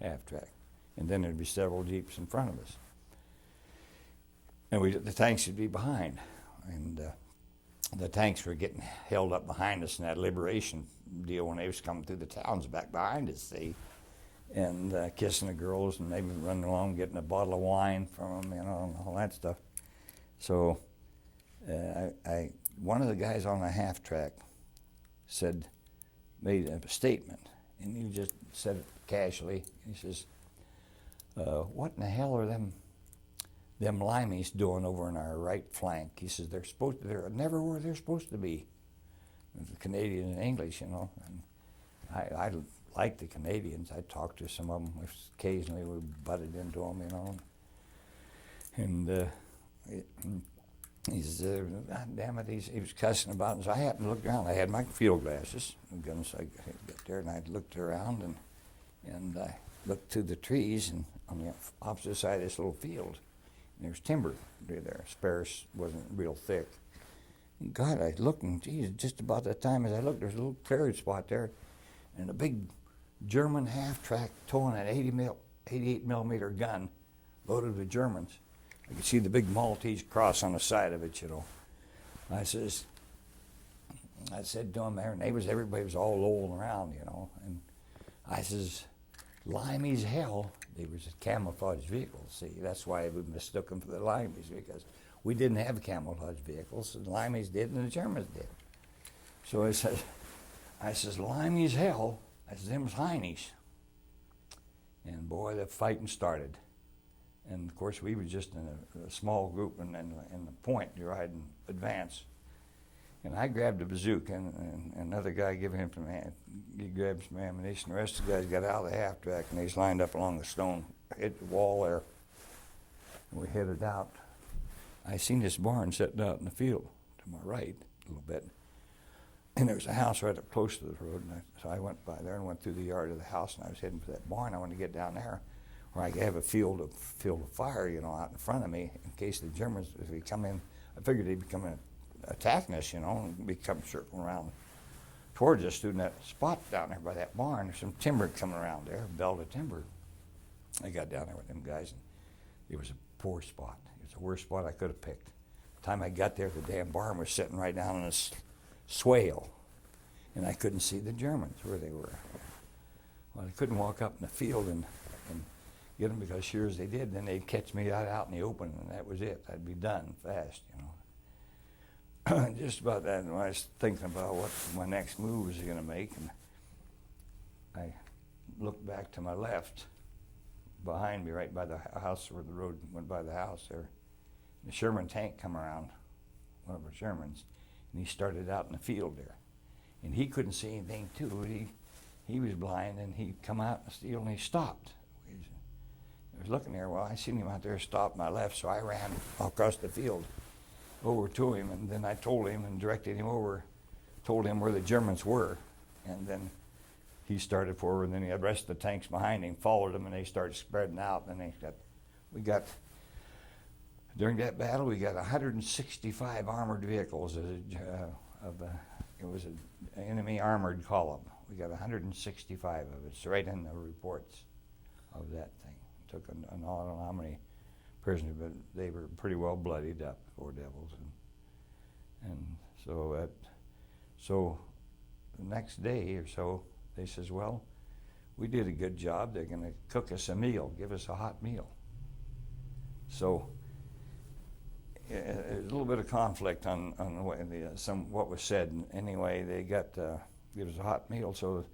half track. And then there'd be several Jeeps in front of us. And the tanks would be behind. And the tanks were getting held up behind us in that liberation deal when they was coming through the towns back behind us, see, and kissing the girls, and they would run along getting a bottle of wine from them, you know, and all that stuff. So one of the guys on the half track made a statement, and he just said it casually. He says, "What in the hell are them limeys doing over in our right flank?" He says, they're never where they're supposed to be. The Canadian and English, you know. And I like the Canadians. I talked to some of them. Occasionally we butted into them, you know. And he says, "God damn it," he was cussing about it. So I happened to look around. I had my field glasses. So I got there and I looked around and I looked through the trees and on the opposite side of this little field. There was timber there. Sparse wasn't real thick. And God, I looked, and geez, just about that time as I looked, there's a little cleared spot there, and a big German half-track towing an 88 millimeter gun loaded with Germans. I could see the big Maltese cross on the side of it, you know. I said to him there, and everybody was all lolling around, you know. And I says, "Limeys hell." They was camouflage vehicles, see. That's why we mistook them for the Limeys, because we didn't have camouflage vehicles. The Limeys did, and the Germans did. So I says, "Limeys hell." I says, "Them's Heinies." And boy, the fighting started. And of course, we were just in a small group in the point, riding advance. And I grabbed a bazooka, and another guy gave him some hand. He grabbed some ammunition. The rest of the guys got out of the half track, and they was lined up along the stone, hit the wall there. And we headed out. I seen this barn sitting out in the field to my right a little bit. And there was a house right up close to the road. So I went by there and went through the yard of the house, and I was heading for that barn. I wanted to get down there where I could have a field of fire, you know, out in front of me in case the Germans, if they come in, I figured they'd be coming attacking us, you know, and we come circling around towards us through that spot down there by that barn. There's some timber coming around there, a belt of timber. I got down there with them guys, and it was a poor spot. It was the worst spot I could have picked. The time I got there, the damn barn was sitting right down in a swale, and I couldn't see the Germans where they were. Well, I couldn't walk up in the field and get them, because sure as they did, then they'd catch me out in the open, and that was it. I'd be done fast, you know. Just about that, and I was thinking about what my next move was going to make, and I looked back to my left, behind me, right by the house where the road went by the house there. The Sherman tank come around, one of our Shermans, and he started out in the field there. And he couldn't see anything too. He was blind, and he come out in the field, and he stopped. I was looking there, well, I seen him out there stop my left, so I ran across the field over to him, and then I told him and directed him over, told him where the Germans were, and then he started forward, and then the rest of the tanks behind him followed him, and they started spreading out, and during that battle, we got 165 armored vehicles. It was an enemy armored column. We got 165 of it. It's right in the reports of that thing. It took I don't know how many prisoners, but they were pretty well bloodied up, poor devils. And so the next day or so, they says, well, we did a good job. They're going to cook us a meal, give us a hot meal. So a little bit of conflict on what was said. Anyway, they got give us a hot meal. So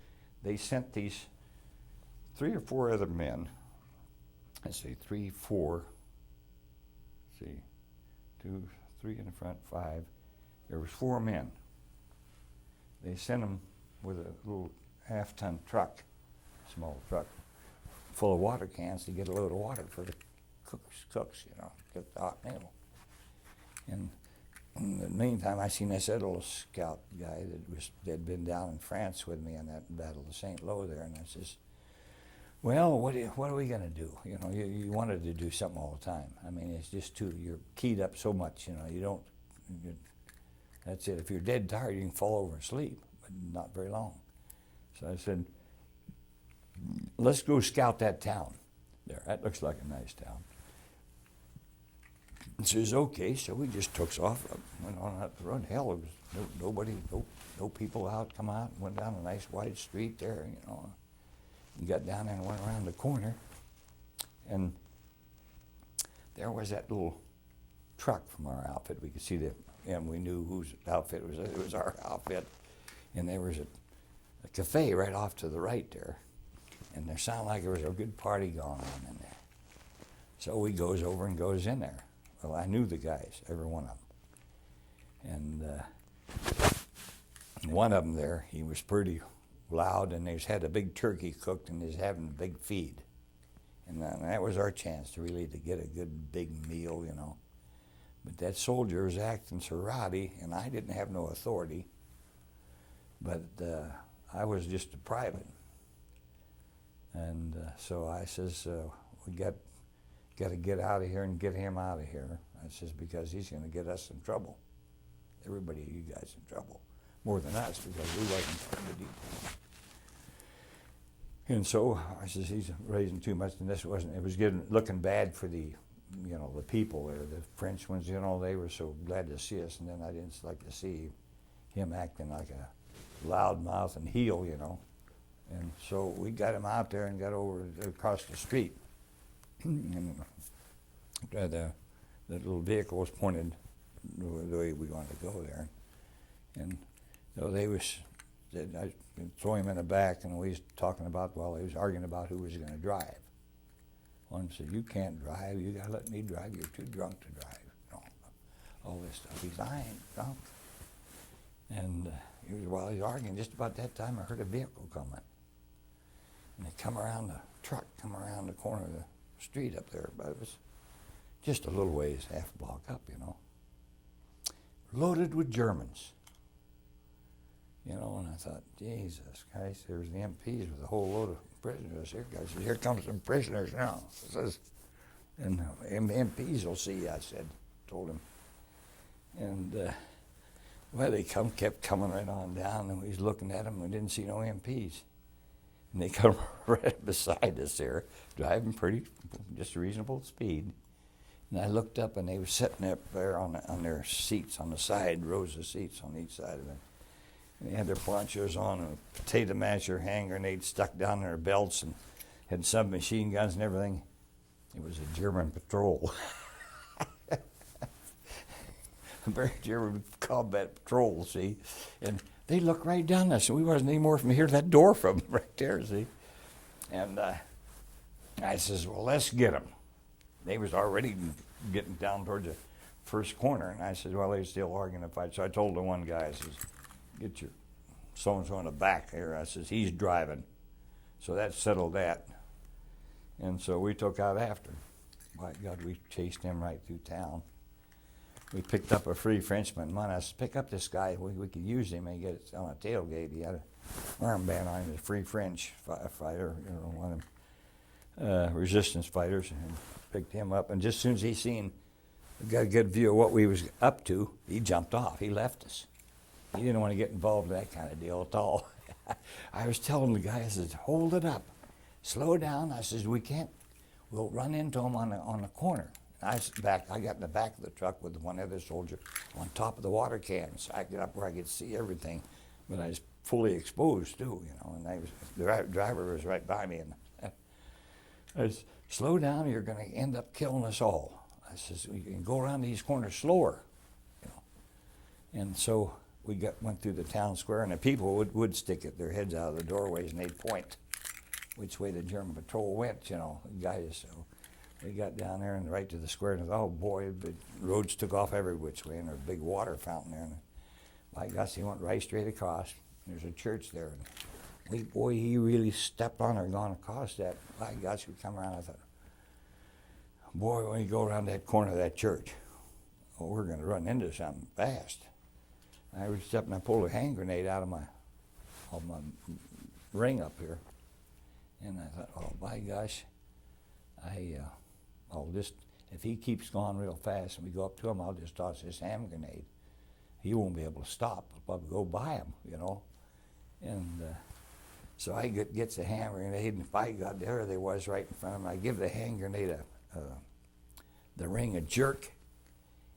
they sent these 3 or 4 other men. Let's see, 3, 4. Let's see, 2, 3 in the front, 5. There was 4 men. They sent them with a little half-ton truck, small truck, full of water cans to get a load of water for the cooks, you know, get the hot meal. And In the meantime, I seen this little scout guy that had been down in France with me on that Battle of St. Lo there, and I says, well, what are we going to do? You know, you wanted to do something all the time. I mean, it's just you're keyed up so much, you know, that's it. If you're dead tired, you can fall over and sleep, but not very long. So I said, let's go scout that town there. That looks like a nice town. And says, okay, so we just took off, went on up the road. Hell, there was nobody, no people out, come out, went down a nice wide street there, you know. We got down there and went around the corner, and there was that little truck from our outfit. We could see and we knew whose outfit it was. It was our outfit. And there was a cafe right off to the right there, and there sounded like there was a good party going on in there. So we goes over and goes in there. Well, I knew the guys, every one of them. And one of them there, he was pretty loud, and they had a big turkey cooked, and they was having a big feed. And that was our chance to get a good big meal, you know. But that soldier was acting so rowdy, and I didn't have no authority. But I was just a private. And so I says, we got to get out of here and get him out of here. I says, because he's going to get us in trouble. Everybody, you guys in trouble. More than us, because we wasn't part of the detail. And so I says, he's raising too much, and it was looking bad for the people there, the French ones, you know, they were so glad to see us, and then I didn't like to see him acting like a loudmouth and heel, you know. And so we got him out there and got over across the street. And the little vehicle was pointed the way we wanted to go there. And so I throw him in the back, and we was talking about, he was arguing about who was going to drive. One said, you can't drive, you got to let me drive, you're too drunk to drive. You know, all this stuff. He said, I ain't drunk. And while he was arguing, just about that time, I heard a vehicle coming. And they come around the corner of the street up there, but it was just a little ways, half a block up, you know. Loaded with Germans. You know, and I thought, Jesus Christ, there's the MPs with a whole load of prisoners here. Guy says, here comes some prisoners now. Says, and MPs will see you, told him. And, they kept coming right on down, and we was looking at them, and we didn't see no MPs. And they come right beside us there, driving just a reasonable speed. And I looked up, and they were sitting up there on their seats on the side, rows of seats on each side of it. And they had their ponchos on and a potato masher hand grenade stuck down their belts and had submachine guns and everything. It was a German patrol. A very German combat patrol, see? And they looked right down us, and we wasn't any more from here to that door from them right there, see? And I says, well, let's get them. They was already getting down towards the first corner, and I said, well, they're still arguing a fight. So I told the one guy, I says, get your so-and-so in the back here. I says, he's driving. So that settled that. And so we took out after him. By God, we chased him right through town. We picked up a free Frenchman. I said, pick up this guy. We could use him and get it on a tailgate. He had an armband on him, a free French fighter, you know, one of them resistance fighters, and picked him up. And just as soon as he got a good view of what we was up to, he jumped off. He left us. He didn't want to get involved in that kind of deal at all. I was telling the guy, I said, hold it up. Slow down. I said, we'll run into him on the corner. And I got in the back of the truck with one other soldier on top of the water can. So I get up where I could see everything, but I was fully exposed too, you know, and the driver was right by me. And I said, slow down, you're going to end up killing us all. I says, you can go around these corners slower, you know. And so we went through the town square, and the people would stick their heads out of the doorways, and they'd point which way the German patrol went, you know, guide us. So we got down there and right to the square, and oh boy, the roads took off every which way, and there's a big water fountain there. And by gosh, he went right straight across. There's a church there. And he really stepped on her going across that. By gosh, we come around, I thought, boy, when you go around that corner of that church, oh, we're going to run into something fast. I reached up and I pulled a hand grenade out of my ring up here. And I thought, oh, by gosh, I'll just, if he keeps going real fast and we go up to him, I'll just toss this hand grenade. He won't be able to stop. I'll probably go by him, you know. And so I gets the hand grenade, and if I got there they was right in front of him, I give the hand grenade the ring a jerk,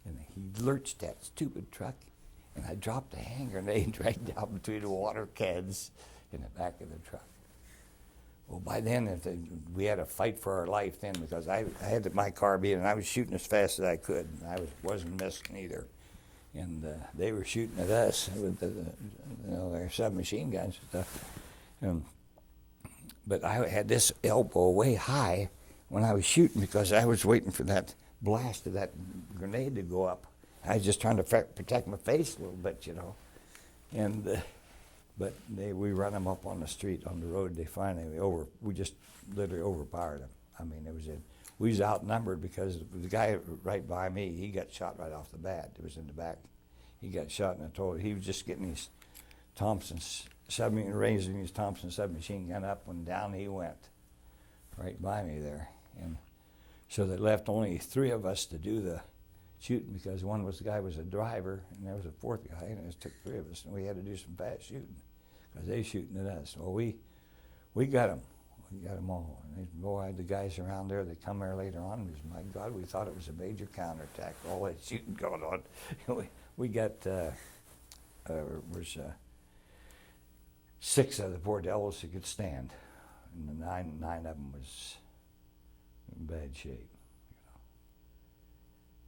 and he lurched that stupid truck, and I dropped the hand grenade right down between the water cans in the back of the truck. Well, by then, we had a fight for our life then, because I had my carbine, and I was shooting as fast as I could, and I wasn't missing either. And they were shooting at us with their submachine guns and stuff. But I had this elbow way high when I was shooting, because I was waiting for that blast of that grenade to go up. I was just trying to protect my face a little bit, you know. And but we run them up on the street, on the road. They finally we just literally overpowered them. I mean, we was outnumbered, because the guy right by me, he got shot right off the bat. It was in the back. He got shot, and I told him he was just getting his raising his Thompson submachine gun up, when down he went, right by me there. And so they left only 3 of us to do the shooting, because the guy was a driver, and there was a 4th guy, and it just took 3 of us, and we had to do some fast shooting, because they shooting at us. Well, we got them. We got them all. And boy, the guys around there that come there later on, my God, we thought it was a major counterattack. All that shooting going on. we got, was 6 of the poor devils that could stand. And the nine of them was in bad shape.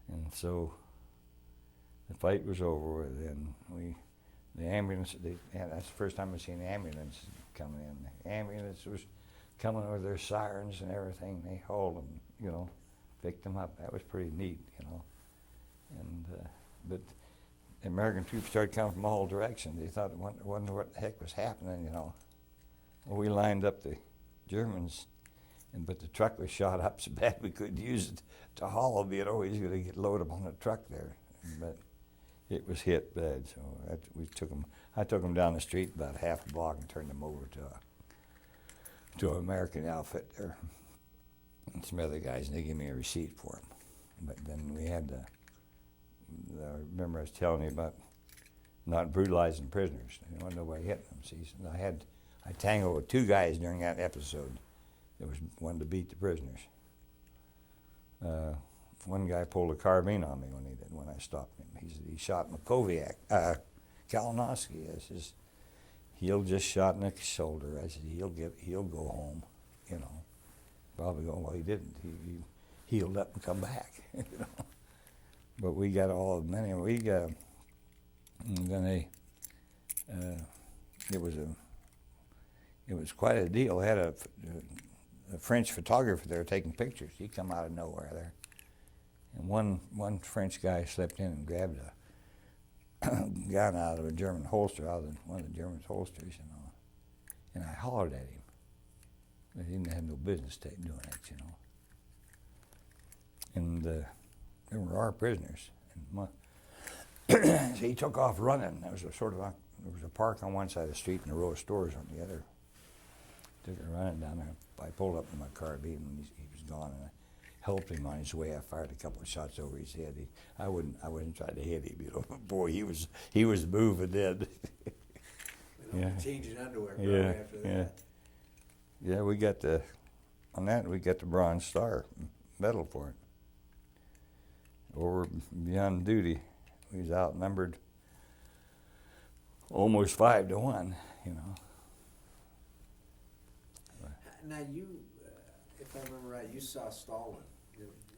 You know. And so the fight was over with, and the ambulance, that's the first time I've seen the ambulance coming in. The ambulance was coming with their sirens and everything. They hauled them, you know, picked them up. That was pretty neat, you know. And but the American troops started coming from all directions. They thought, wonder what the heck was happening, you know. Well, we lined up the Germans, but the truck was shot up so bad we couldn't use it to haul them, you know. We was going to load them on the truck there, but it was hit bad. So I took them down the street about half a block and turned them over to an American outfit there, and some other guys, and they gave me a receipt for them. But then we had I remember I was telling you about not brutalizing prisoners. I didn't want nobody hitting them. See, so I tangled with 2 guys during that episode. There was one to beat the prisoners. One guy pulled a carbine on me when I stopped him. He shot Kalinowski. He'll just shot in the shoulder. I said, he'll go home, you know. Probably go, well, he didn't. He healed up and come back, you know. But we got all of them anyway. And then it was quite a deal. I had a French photographer there taking pictures. He come out of nowhere there. And one French guy slipped in and grabbed a gun out of a German holster, one of the German holsters, you know. And I hollered at him. But he didn't have no business doing that, you know. And they were our prisoners. And so he took off running. There was a park on one side of the street and a row of stores on the other. Took it running down there. I pulled up in my carbine and he was gone. And I helped him on his way. I fired a couple of shots over his head. I wasn't trying to hit him, you know. Boy, he was moving then. Yeah. Changing underwear probably after that. Yeah, we got the Bronze Star medal for it. Over beyond duty, we was outnumbered almost 5 to 1, you know. Now you, if I remember right, you saw Stalin.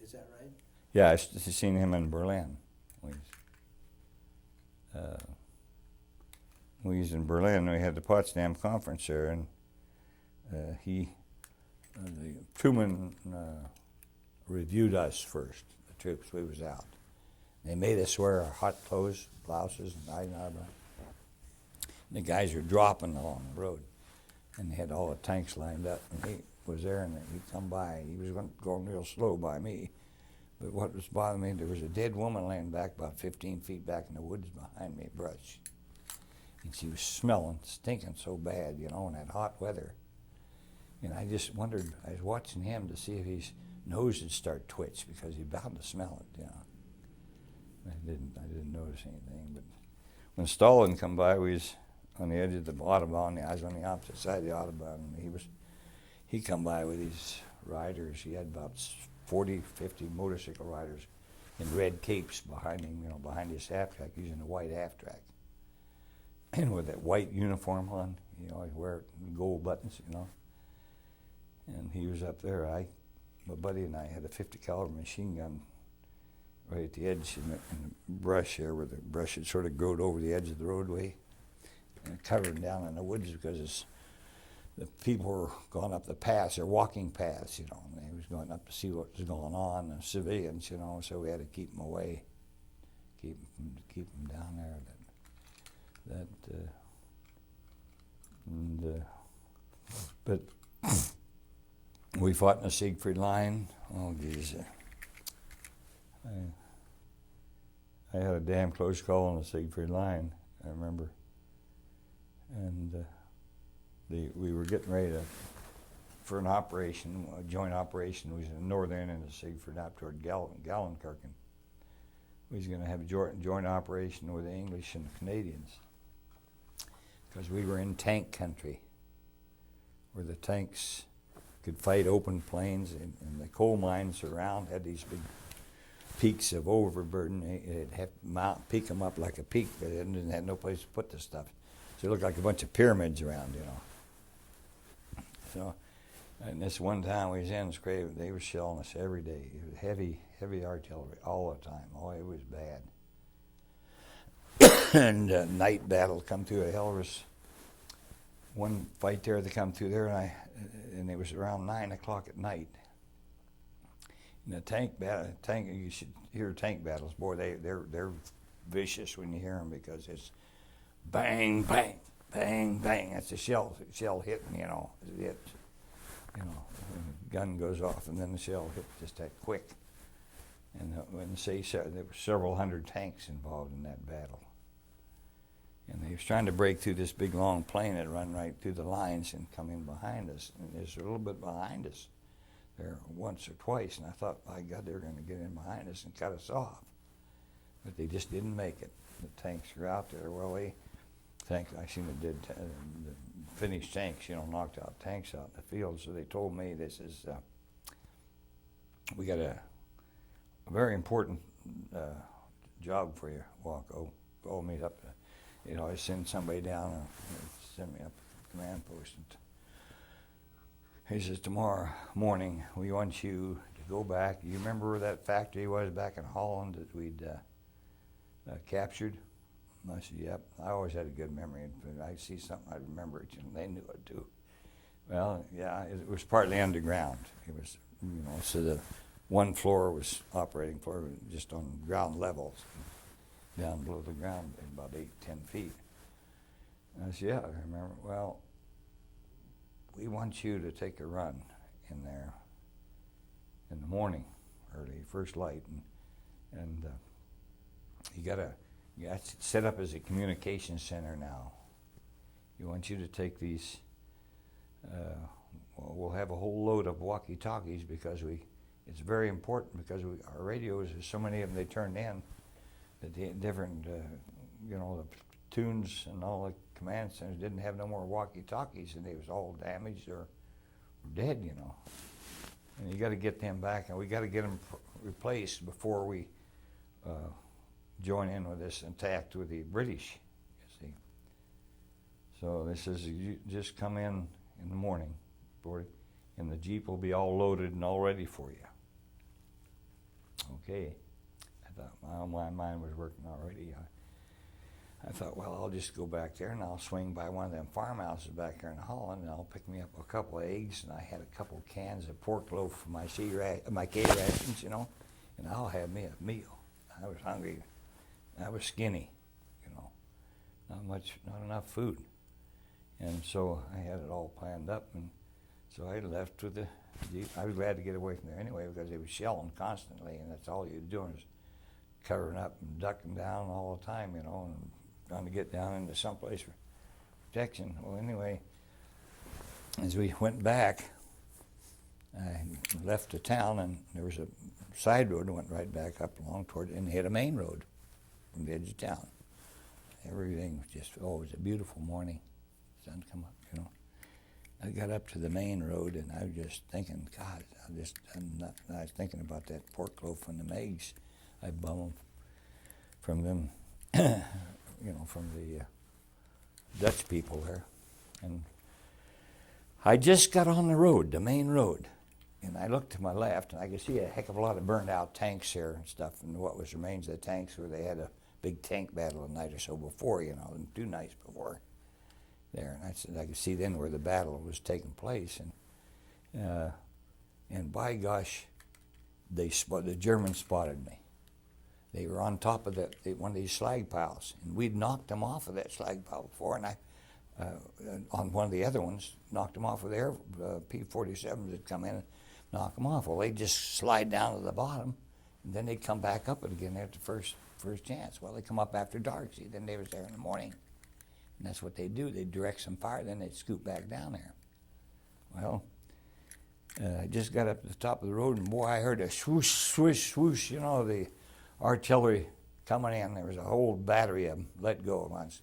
Is that right? Yeah, I seen him in Berlin. We was in Berlin. We had the Potsdam conference there, and Truman reviewed us first. The troops, we was out. They made us wear our hot clothes, blouses, and the guys were dropping along the road, and they had all the tanks lined up. And he was there, and he come by. He was going real slow by me, But what was bothering me, there was a dead woman laying back about 15 feet back in the woods behind me, brush. And she was smelling, stinking so bad, you know, in that hot weather. And I just wondered, I was watching him to see if his nose would start twitch because he's bound to smell it, you know. I didn't notice anything, but when Stalin come by, we was on the edge of the Audubon. I was on the opposite side of the Audubon, and he come by with these riders. He had about 40, 50 motorcycle riders in red capes behind him, you know, behind his half track, using a white half track. And with that white uniform on, you know, he'd wear gold buttons, you know. And he was up there. My buddy and I had a 50 caliber machine gun right at the edge in the brush there, where the brush had sort of growed over the edge of the roadway and covered down in the woods because the people were going up the paths, or walking paths, you know, and they was going up to see what was going on, and civilians, you know, so we had to keep them away, keep them down there. But we fought in the Siegfried line. Oh, geez. I had a damn close call on the Siegfried line, I remember. And we were getting ready for an operation, a joint operation. It was in the northern end of Siegfried up toward Gallenkirchen. We was going to have a joint operation with the English and the Canadians, because we were in tank country, where the tanks could fight open plains, and the coal mines around had these big peaks of overburden. They'd have to peak them up like a peak, but they didn't have no place to put the stuff. So it looked like a bunch of pyramids around, you know. So, and this one time we was in Scraven, they were shelling us every day. It was heavy artillery all the time. Oh, it was bad. And night battle come through. Hell, there was one fight there that come through there, and it was around 9 o'clock at night. And the tank, you should hear tank battles. Boy, they're vicious when you hear them, because it's bang, bang, bang, bang. That's a shell hitting, you know. It hits, you know, the gun goes off, and then the shell hit just that quick. And there were several hundred tanks involved in that battle. And they was trying to break through this big long plain that run right through the lines and come in behind us. And there's a little bit behind us there once or twice, and I thought, by God, they're going to get in behind us and cut us off. But they just didn't make it. The tanks were out there. Well, I seen it did. The Finnish tanks, you know, knocked out tanks out in the field. So they told me, this is, we got a very important job for you, Woko. Called me up. You know, I send somebody down and send me up to the command post. And he says, tomorrow morning, we want you to go back. You remember where that factory was back in Holland that we'd captured? And I said, yep. I always had a good memory. If I see something, I'd remember it. And they knew it too. Well, yeah, it was partly underground. It was, you know, so the one floor was operating floor, just on ground levels, down below the ground, about 8-10 feet. And I said, yeah, I remember. Well, we want you to take a run in there in the morning, early, first light, and you got it set up as a communication center now. You want you to take these. We'll have a whole load of walkie-talkies, because it's very important, because our radios, there's so many of them they turned in, that the different, you know, the platoons and all the command centers didn't have no more walkie-talkies, and they was all damaged or dead, you know. And you got to get them back, and we got to get them replaced before we join in with this attack with the British, you see. So this is, you just come in the morning, and the Jeep will be all loaded and all ready for you. Okay. I thought my mind was working already. I thought, well, I'll just go back there and I'll swing by one of them farmhouses back there in Holland, and I'll pick me up a couple of eggs, and I had a couple of cans of pork loaf for my K rations, you know, and I'll have me a meal. I was hungry. I was skinny, you know, not enough food. And so I had it all planned up, and so I left with the I was glad to get away from there anyway because they was shelling constantly, and that's all you were doing is covering up and ducking down all the time, and trying to get down into someplace for protection. Well, anyway, as we went back, I left the town, and there was a side road that went right back up along toward it, and hit a main road from the edge of town. Everything was just, it was a beautiful morning. Sun come up, I got up to the main road, and I was just thinking, God, I was thinking about that pork loaf and the eggs I bum from them, from the Dutch people there. And I just got on the road, the main road, and I looked to my left, and I could see a heck of a lot of burned out tanks here and stuff, and what was remains of the tanks where they had a big tank battle a night or so before, and 2 nights before there. And I said I could see then where the battle was taking place, and by gosh, the Germans spotted me. They were on top of one of these slag piles, and we'd knocked them off of that slag pile before, and I, on one of the other ones, knocked them off with their P-47s that come in and knock them off. Well, they'd just slide down to the bottom, and then they'd come back up it again at the first chance. Well, they come up after dark, see, then they was there in the morning. And that's what they'd do. They'd direct some fire, then they'd scoot back down there. Well, I just got up to the top of the road, and boy, I heard a swoosh, swoosh, swoosh, the artillery coming in. There was a whole battery of them let go at once.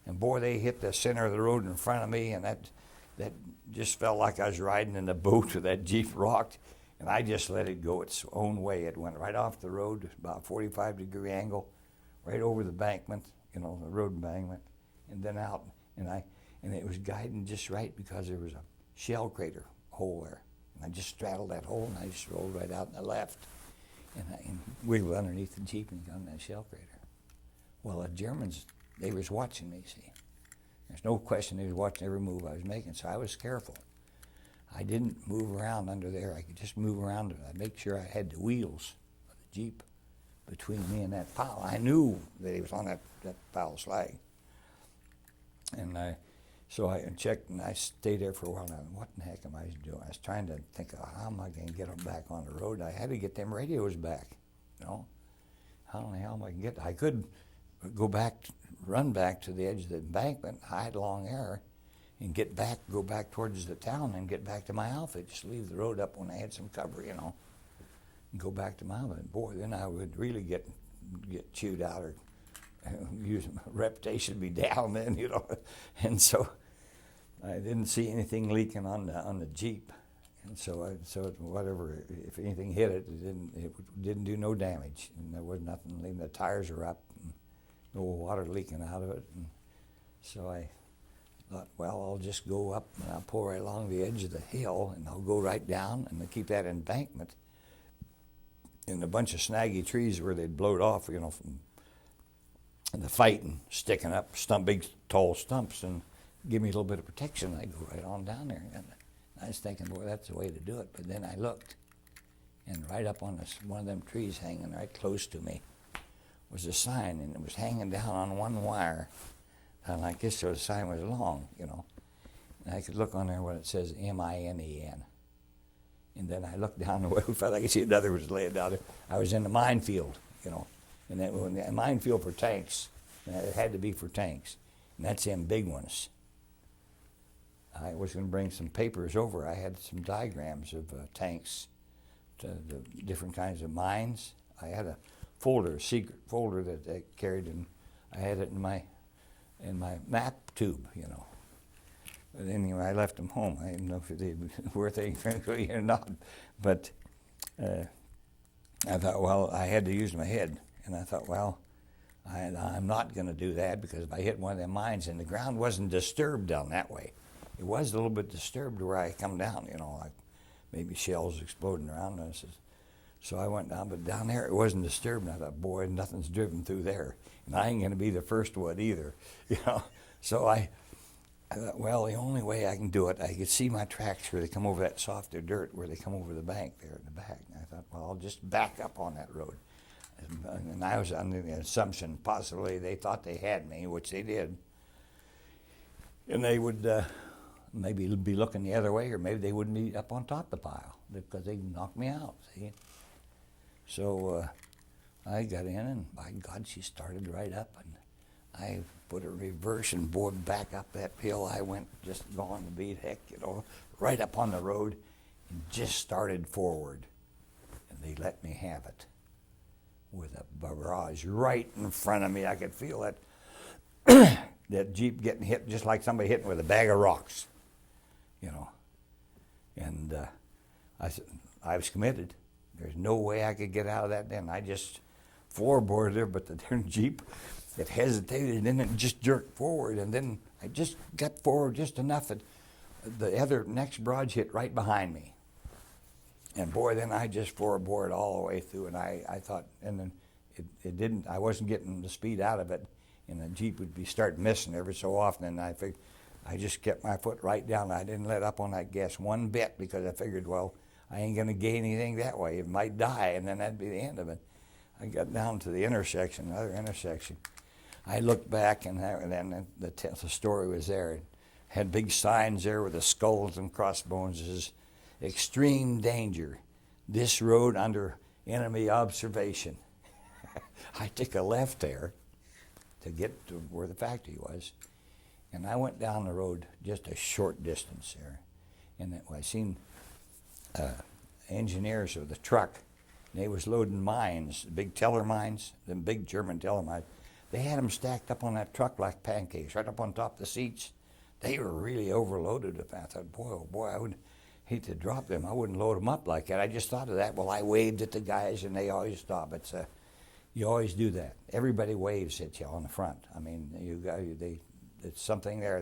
And boy, they hit the center of the road in front of me, and that just felt like I was riding in a boat with that Jeep rocked, and I just let it go its own way. It went right off the road, about a 45-degree angle, right over the embankment, the road embankment, and then out. And it was guiding just right because there was a shell crater hole there. And I just straddled that hole, and I just rolled right out and I left. And wiggled underneath the Jeep and got in that shell crater. Well, the Germans, they was watching me, see. There's no question they was watching every move I was making, so I was careful. I didn't move around under there. I could just move around and I'd make sure I had the wheels of the Jeep between me and that pile. I knew that he was on that pile of slag. And so I checked, and I stayed there for a while. Now, what in the heck am I doing? I was trying to think, how am I going to get them back on the road? I had to get them radios back, How in the hell am I going to get? I could run back to the edge of the embankment, hide along there, and go back towards the town and get back to my outfit. Just leave the road up when I had some cover, and go back to my outfit. Boy, then I would really get chewed out, or my reputation would be down then, And so I didn't see anything leaking on the Jeep, and so whatever, if anything hit it, it didn't do no damage, and there was nothing. The tires are up, and no water leaking out of it, and so I thought, well, I'll just go up and I'll pull right along the edge of the hill, and I'll go right down and keep that embankment in a bunch of snaggy trees where they'd blowed off, from the fight and sticking up big tall stumps, and give me a little bit of protection. I go right on down there, and I was thinking, boy, that's the way to do it. But then I looked, and right up on one of them trees hanging right close to me was a sign, and it was hanging down on one wire. And I guess the sign was long, And I could look on there when it says M-I-N-E-N. And then I looked down the way, I could see another was laying down there. I was in the minefield, And that was a minefield for tanks. It had to be for tanks. And that's them big ones. I was going to bring some papers over. I had some diagrams of tanks, the different kinds of mines. I had a secret folder that I carried, and I had it in my map tube, But anyway, I left them home. I didn't know if they were worth anything or not. But I thought, well, I had to use my head. And I thought, well, I'm not going to do that, because if I hit one of them mines, and the ground wasn't disturbed down that way. It was a little bit disturbed where I come down, like maybe shells exploding around us. So I went down, but down there it wasn't disturbed. And I thought, boy, nothing's driven through there. And I ain't going to be the first one either, So I thought, well, the only way I can do it, I could see my tracks where they come over that softer dirt, where they come over the bank there in the back. And I thought, well, I'll just back up on that road. And I was under the assumption possibly they thought they had me, which they did. And they would maybe be looking the other way, or maybe they wouldn't be up on top of the pile because they knocked me out, see? So I got in, and by God, she started right up, and I put a reverse, and boy, back up that hill I went, just going to beat heck, right up on the road, and just started forward. And they let me have it with a barrage right in front of me. I could feel that that Jeep getting hit just like somebody hitting with a bag of rocks, And I was committed. There's no way I could get out of that then. I just floorboarded her, but the darn Jeep, it hesitated, and then it just jerked forward, and then I just got forward just enough that the other next barrage hit right behind me. And boy, then I just floorboarded all the way through, and I thought, and then it didn't, I wasn't getting the speed out of it, and the Jeep would start missing every so often, and I figured, I just kept my foot right down. I didn't let up on that gas one bit because I figured, well, I ain't going to gain anything that way. It might die, and then that'd be the end of it. I got down to the intersection, another intersection. I looked back, and then the story was there. It had big signs there with the skulls and crossbones. It says, extreme danger. This road under enemy observation. I took a left there to get to where the factory was. And I went down the road just a short distance there. And I seen engineers of the truck. And they was loading mines, big teller mines, them big German teller mines. They had them stacked up on that truck like pancakes, right up on top of the seats. They were really overloaded. I thought, boy, oh boy, I would hate to drop them. I wouldn't load them up like that. I just thought of that. Well, I waved at the guys, and they always stop. You always do that. Everybody waves at you on the front. I mean, it's something there.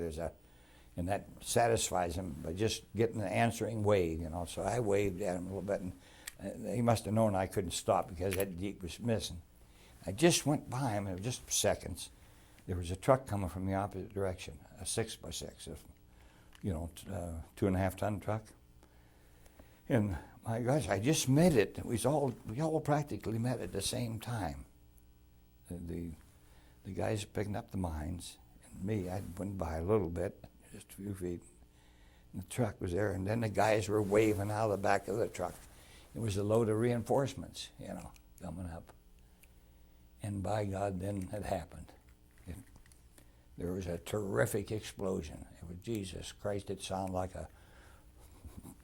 And that satisfies them by just getting the answering wave, So I waved at them a little bit, and they must have known I couldn't stop because that Jeep was missing. I just went by him, it was just seconds. There was a truck coming from the opposite direction, a 6x6, 2.5 ton truck. And my gosh, I just met it. We all practically met at the same time. The guys picking up the mines, and me, I went by a little bit, just a few feet. And the truck was there, and then the guys were waving out of the back of the truck. It was a load of reinforcements, coming up. And by God, then it happened. There was a terrific explosion. It was, Jesus Christ, it sounded like a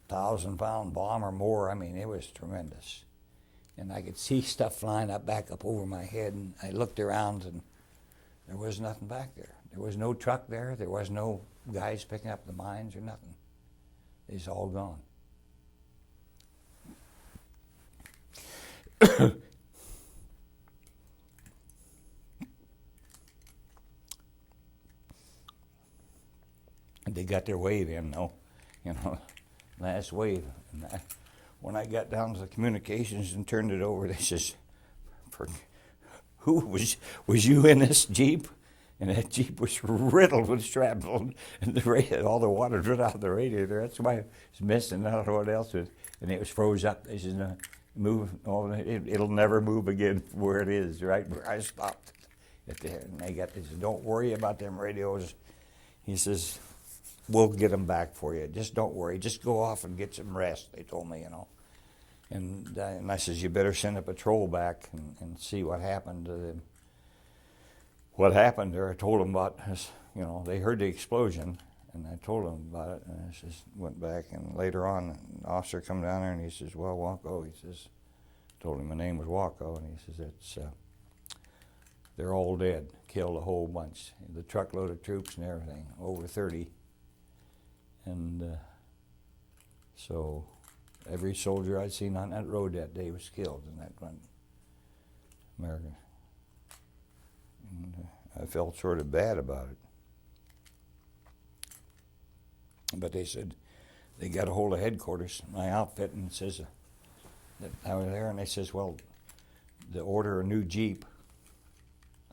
1,000-pound bomb or more. I mean, it was tremendous. And I could see stuff flying back up over my head, and I looked around, and there was nothing back there. There was no truck there. There was no guys picking up the mines or nothing. It's all gone. They got their wave in, though, last wave. And when I got down to the communications and turned it over, they says, "Who was you in this Jeep?" And that Jeep was riddled with shrapnel, and all the water dripped out of the radiator. That's why it's missing. I don't know what else was. And it was froze up. They said, "No, move. Oh, it'll never move again from where it is, right where I stopped it there." And they said, "Don't worry about them radios." He says, "We'll get them back for you. Just don't worry. Just go off and get some rest," they told me, And I says, "You better send a patrol back and see what happened to them." What happened there, I told them about this, they heard the explosion, and I told them about it, and I just went back, and later on, an officer come down there, and he says, "Well, Woko," he says, told him my name was Woko, and he says, they're all dead, killed a whole bunch, the truckload of troops and everything, over 30. And so every soldier I'd seen on that road that day was killed in that one, America. And I felt sort of bad about it. But they said they got a hold of headquarters, my outfit, and says that I was there, and they says, "Well, to order a new Jeep,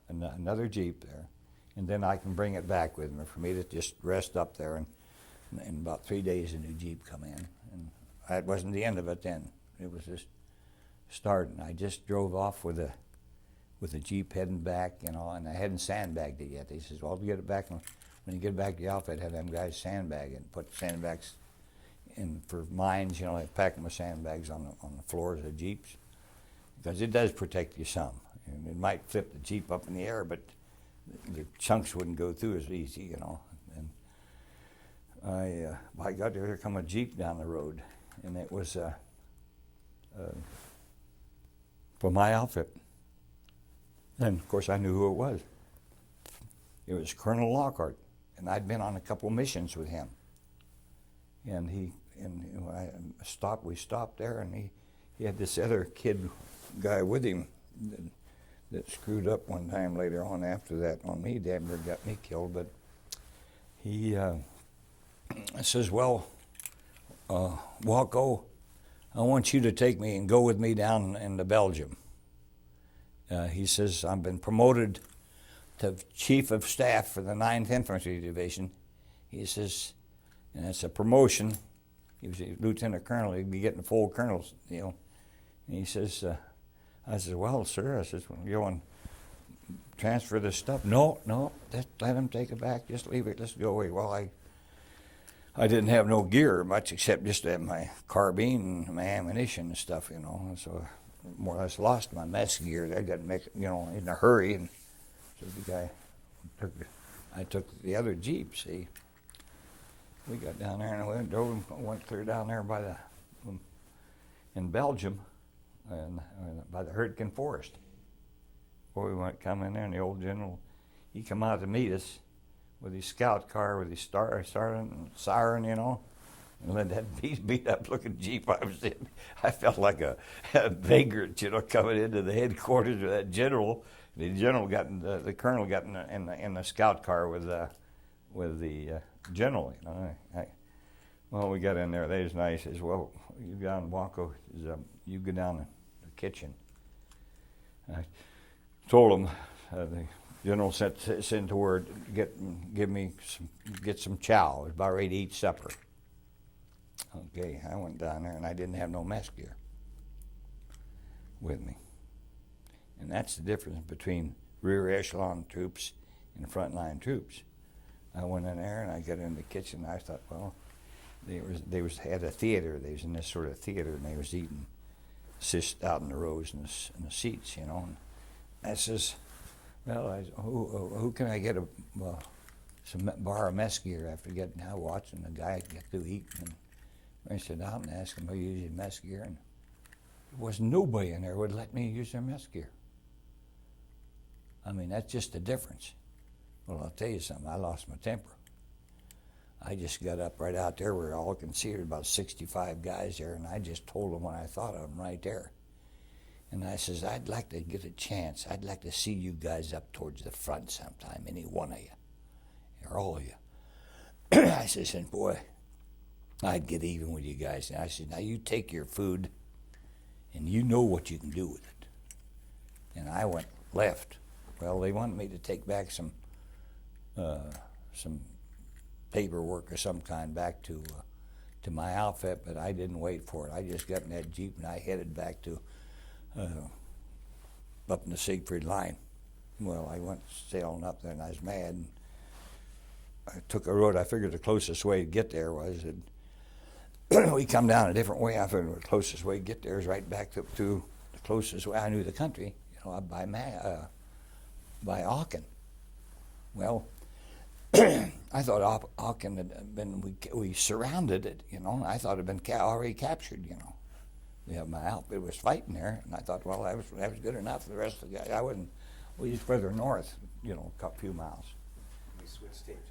another Jeep there, and then I can bring it back with me for me to just rest up there." And in about 3 days, a new Jeep come in, and that wasn't the end of it then. It was just starting. I just drove off with a Jeep heading back, and I hadn't sandbagged it yet. They says, "Well, we'll get it back when when you get back to the outfit, have them guys sandbag it, put sandbags in for mines, you know, like pack them with sandbags on the floors of Jeeps, because it does protect you some. And it might flip the Jeep up in the air, but the chunks wouldn't go through as easy, you know. And I got there come a Jeep down the road, and it was for my outfit. And of course I knew who it was. It was Colonel Lockhart, and I'd been on a couple missions with him. And we stopped there, and he had this other kid guy with him that screwed up one time later on after that on me. Damn near got me killed, but he says, well, Woko, I want you to take me and go with me down into Belgium. He says, I've been promoted to Chief of Staff for the 9th Infantry Division. He says, and it's a promotion. He was a lieutenant colonel. He'd be getting a full colonel's deal. And he says, I said, well, sir, I said, well, you want to transfer this stuff? No, just let him take it back. Just leave it. Let's go away. Well, I didn't have no gear much except just to have my carbine and my ammunition and stuff, you know. And so more or less lost my mess gear. I got in a hurry, and so the guy I took the other Jeep. See, we got down there and went clear down there in Belgium, and by the Hurtgen Forest. Boy, we went come in there, and the old general, he come out to meet us with his scout car with his siren, you know. And then that beat up looking Jeep I was in, I felt like a vagrant, you know, coming into the headquarters of that general. The general the colonel got in the scout car with the general, you know. Well, we got in there. They was nice. Says, well, you go down Woko. You go down the kitchen. And I told him the general sent the word get some chow. I was about ready to eat supper. Okay, I went down there and I didn't have no mess gear with me. And that's the difference between rear echelon troops and frontline troops. I went in there and I got in the kitchen and I thought, well, they had a theater. They was in this sort of theater and they was eating out in the rows in the seats, you know. And I says, well, who can I get some borrow mess gear after getting out watching the guy get through eating? And I sit down and asked him who used mess gear, and there was nobody in there would let me use their mess gear. I mean, that's just the difference. Well, I'll tell you something, I lost my temper. I just got up right out there. We were all considered about 65 guys there, and I just told them what I thought of them right there. And I says, I'd like to get a chance. I'd like to see you guys up towards the front sometime, any one of you, or all of you. I says, and boy, I'd get even with you guys. And I said, now you take your food, and you know what you can do with it. And I went left. Well, they wanted me to take back some paperwork of some kind back to my outfit, but I didn't wait for it. I just got in that Jeep and I headed back to up in the Siegfried line. Well, I went sailing up there and I was mad. And I took a road. I figured the closest way to get there was we come down a different way. I figured the closest way to get there is right back up to the closest way. I knew the country, you know, by Aachen. Well, I thought Aachen had been, we surrounded it, you know, and I thought it had been already captured, you know. Yeah, my outfit was fighting there, and I thought, well, that was good enough for the rest of the guys. We was further north, you know, a few miles. We switched tapes.